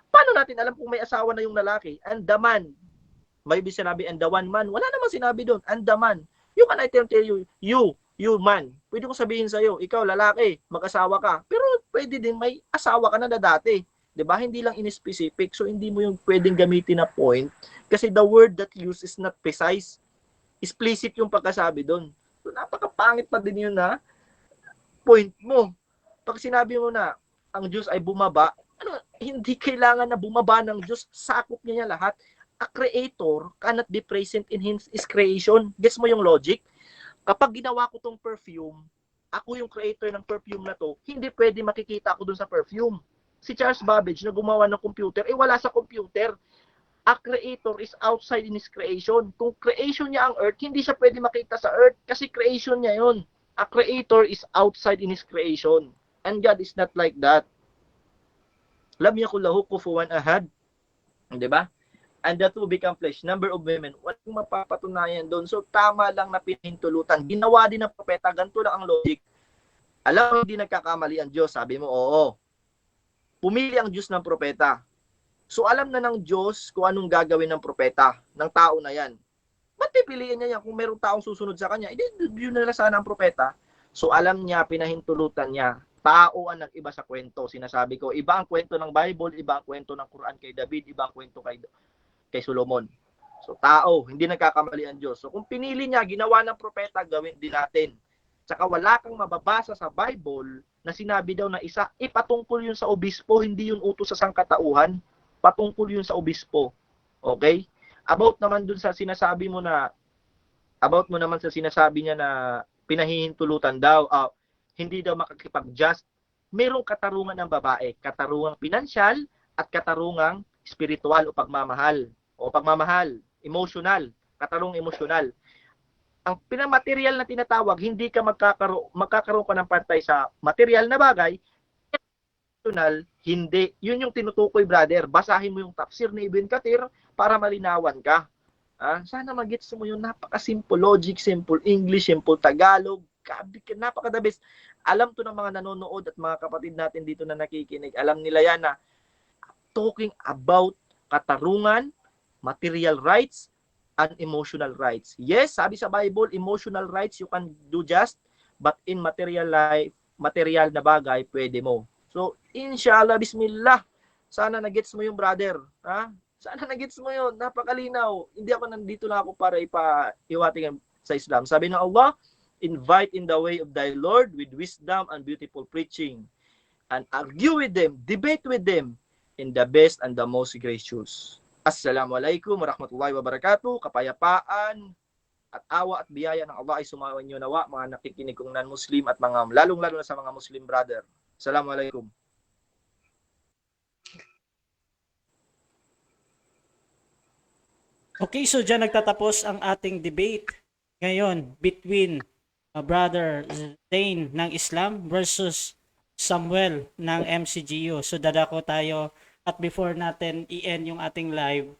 Paano natin alam kung may asawa na yung lalaki? And the man. May sinabi, and the one man. Wala namang sinabi doon, and the man. You can I tell you, you man. Pwede ko sabihin sa'yo, ikaw lalaki, mag-asawa ka. Pero pwede din may asawa ka na dati. 'Di ba? Hindi lang in-specific. So hindi mo yung pwedeng gamitin na point kasi the word that used is not precise. Explicit yung pagkasabi doon. So napakapangit pa din yun na point mo. Pag sinabi mo na ang Diyos ay bumaba, hindi kailangan na bumaba ng Diyos. Sakop niya lahat. A creator cannot be present in his creation. Gets mo yung logic? Kapag ginawa ko tong perfume, ako yung creator ng perfume na to, hindi pwede makikita ako dun sa perfume. Si Charles Babbage na gumawa ng computer, wala sa computer. A creator is outside in his creation. Kung creation niya ang earth, hindi siya pwede makita sa earth kasi creation niya yun. A creator is outside in his creation. And God is not like that. Lam yakul lahu kufuwan ahad. 'Di ba? And the two become flesh. Number of women. Walang mapapatunayan doon. So, tama lang na pinahintulutan. Ginawa din ng propeta. Ganito lang ang logic. Alam mo, hindi nagkakamali ang Diyos. Sabi mo, oo. Pumili ang Diyos ng propeta. So, alam na ng Diyos kung anong gagawin ng propeta, ng tao na yan. Ba't pipiliin niya yan kung mayroong taong susunod sa kanya? Yun na lang sana ang propeta. So, alam niya, pinahintulutan niya. Tao ang nag-iba sa kwento. Sinasabi ko, iba ang kwento ng Bible, iba ang kwento ng Quran kay David, iba ang kwento kay Solomon. So, tao, hindi nagkakamali ang Diyos. So, kung pinili niya, ginawa ng propeta, gawin din natin. Tsaka wala kang mababasa sa Bible na sinabi daw na isa, patungkol yun sa obispo, hindi yun utos sa sangkatauhan. Patungkol yun sa obispo. Okay? About naman dun sa sinasabi mo na About mo naman sa sinasabi niya na pinahihintulutan daw, hindi daw makakipag-just. Merong katarungan ng babae, katarungang pinansyal at katarungang spiritual o pagmamahal, emotional, katarungang emotional. Ang pinamaterial na tinatawag, hindi ka magkakaroon ka ng pantay sa material na bagay, emotional, hindi. Yun yung tinutukoy, brother. Basahin mo yung tafsir ni Ibn Kathir para malinawan ka. Sana magets mo yung napaka-simple logic, simple English, simple Tagalog. Napaka-the best. Alam to ng mga nanonood at mga kapatid natin dito na nakikinig. Alam nila yan na talking about katarungan, material rights, and emotional rights. Yes, sabi sa Bible, emotional rights you can do just, but in material life, material na bagay, pwede mo. So, inshallah, bismillah, sana nagets mo yung brother. Sana nagets mo yun. Napakalinaw. Hindi ako nandito lang ako para iwating sa Islam. Sabi ng Allah, invite in the way of thy Lord with wisdom and beautiful preaching, and argue with them, debate with them in the best and the most gracious. Assalamualaikum warahmatullahi wabarakatuh. Kapayapaan at awa at biyaya ng Allah ay sumawa inyo nawa, mga nakikinig kong non-Muslim at mga lalong-lalo na sa mga Muslim brother. Assalamualaikum. Okay, so dyan nagtatapos ang ating debate ngayon between Brother Zane ng Islam versus Samuel ng MCGU. So dadako tayo at before natin i-end yung ating live,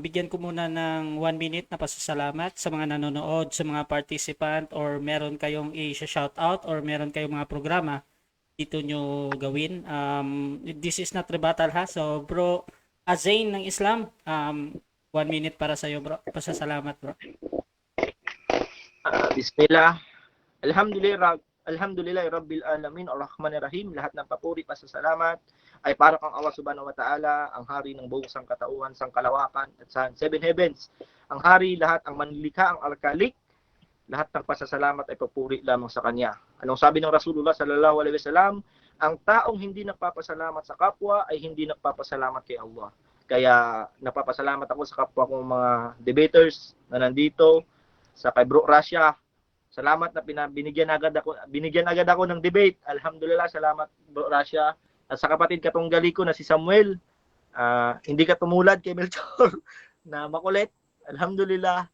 bigyan ko muna ng 1 minute na pasasalamat sa mga nanonood, sa mga participant, or meron kayong i-shoutout or meron kayong mga programa dito nyo gawin. This is not rebuttal ha. So bro Zane ng Islam, 1 minute para sa iyo bro. Pasasalamat bro. Bismillah. Alhamdulillah Rabbil Alamin, Ar-Rahmanir Rahim. Lahat ng papuri, pasasalamat ay para kang Allah Subhanahu wa Ta'ala, ang hari ng buong sangkatauhan, sangkalawakan at sa seven heavens. Ang hari, lahat ang manlikha, ang alkalik, lahat ng pasasalamat ay papuri lamang sa Kanya. Anong sabi ng Rasulullah sallallahu alaihi wasallam? Ang taong hindi nagpapasalamat sa kapwa ay hindi nagpapasalamat kay Allah. Kaya napapasalamat ako sa kapwa kong mga debaters na nandito, sa kay Bro Russia. Salamat na binigyan agad ako ng debate. Alhamdulillah, salamat Bro Russia. At sa kapatid katunggali ko na si Samuel, hindi ka tumulad kay Melchor na makulit. Alhamdulillah.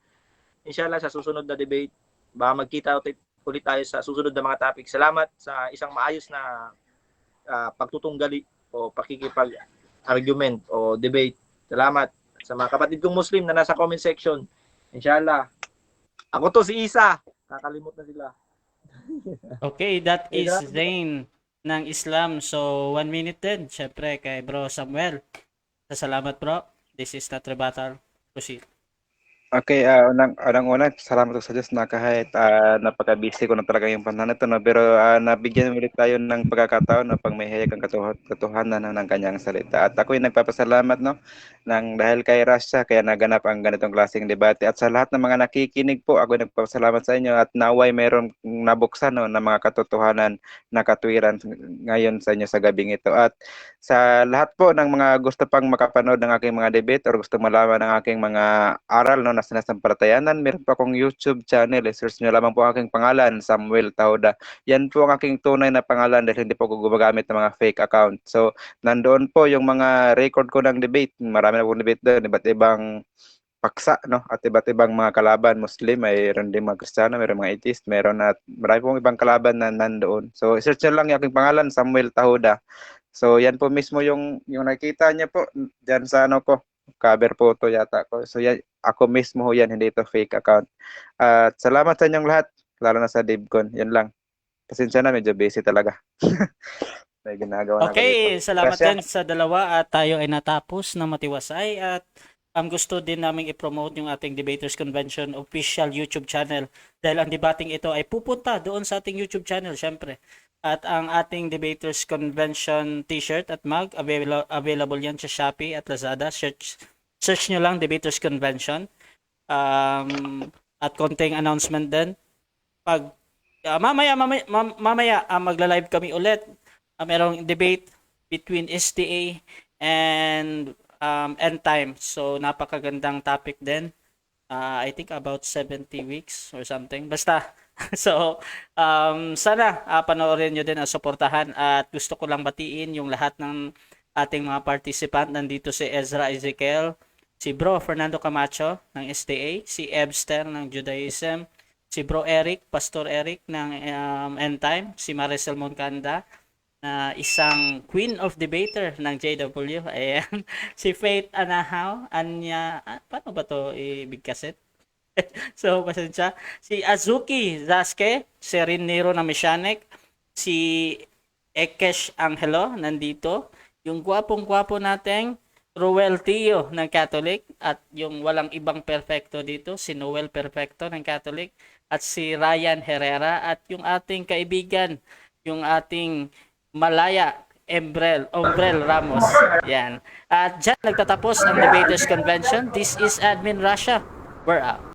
Inshallah sa susunod na debate, baka magkita ulit tayo sa susunod na mga topic. Salamat sa isang maayos na pagtutunggali o pakikipag-argument o debate. Salamat sa mga kapatid kong Muslim na nasa comment section. Inshallah. Ako to si Isa. Nakalimot na sila. Okay, that is Zane ng Islam. So 1 minute din. Syempre kay Bro Samuel. Salamat bro. This is not rebuttal. Proceed. Okay, unang-una, salamat ko sa Diyos na kahit napaka-busy ko na talaga yung panahon ito, no? Pero nabigyan ulit tayo ng pagkakataon na pag may hayag ang katotohanan ng kanyang salita. At ako yung nagpapasalamat, no? Dahil kay Rasha, kaya naganap ang ganitong klaseng debate. At sa lahat ng mga nakikinig po, ako yung nagpapasalamat sa inyo at naway mayroong nabuksan, no, ng mga katotohanan na katwiran ngayon sa inyo sa gabing ito. At sa lahat po ng mga gusto pang makapanood ng aking mga debate or gusto malaman ng aking mga aral, no, na sinasampalatayanan, meron pa akong YouTube channel. Search nyo lamang po ang aking pangalan, Samuel Tauda. Yan po ang aking tunay na pangalan dahil hindi po ako gumagamit ng mga fake account. So, nandoon po yung mga record ko ng debate. Marami na pong debate doon, iba't ibang paksa, no? At iba't ibang mga kalaban, Muslim, mayroon din mga Kristiyano, mayroon mga atheist, mayroon at marami pong ibang kalaban na nandoon. So, search nyo lang yung aking pangalan, Samuel Tauda. So, yan po mismo yung nakikita niya po dyan sa ko, cover photo yata ko. So, yan, ako mismo ho yan, hindi ito fake account. At salamat sa inyong lahat, lalo na sa DivCon. Yan lang. Pasensya na, medyo busy talaga. May ginagawa na Okay, dito. salamat Gracias. din sa dalawa at tayo ay natapos na matiwasay at gusto din naming i-promote yung ating Debaters Convention official YouTube channel dahil ang debating ito ay pupunta doon sa ating YouTube channel syempre. At ang ating Debaters Convention t-shirt at mug available yan sa Shopee at Lazada. Search nyo lang Debaters Convention. At konting announcement din. Pag mamaya magla-live kami ulit. Merong debate between STA and end time. So napakagandang topic din. I think about 70 weeks or something. Basta. So, sana panoorin nyo din at suportahan. At gusto ko lang batiin yung lahat ng ating mga participant. Nandito si Ezra Ezekiel, si Bro Fernando Camacho ng SDA, si Ebster ng Judaism, si Bro Eric, Pastor Eric ng End Time, si Maricel Moncanda, na isang Queen of Debater ng JW. Ayan. Si Faith Anya, paano ba to ibigkasit? So, pasensya. Si Azuki Zaske, si Rin Nero na Mechanic, si Ekesh Angelo, nandito. Yung gwapong-gwapo nating Ruel Tio ng Catholic, at yung walang ibang perfecto dito, si Noel Perfecto ng Catholic, at si Ryan Herrera, at yung ating kaibigan, yung ating Malaya Ombrel Ramos. Yan. At dyan nagtatapos ang Debaters Convention. This is Admin Russia. We're out.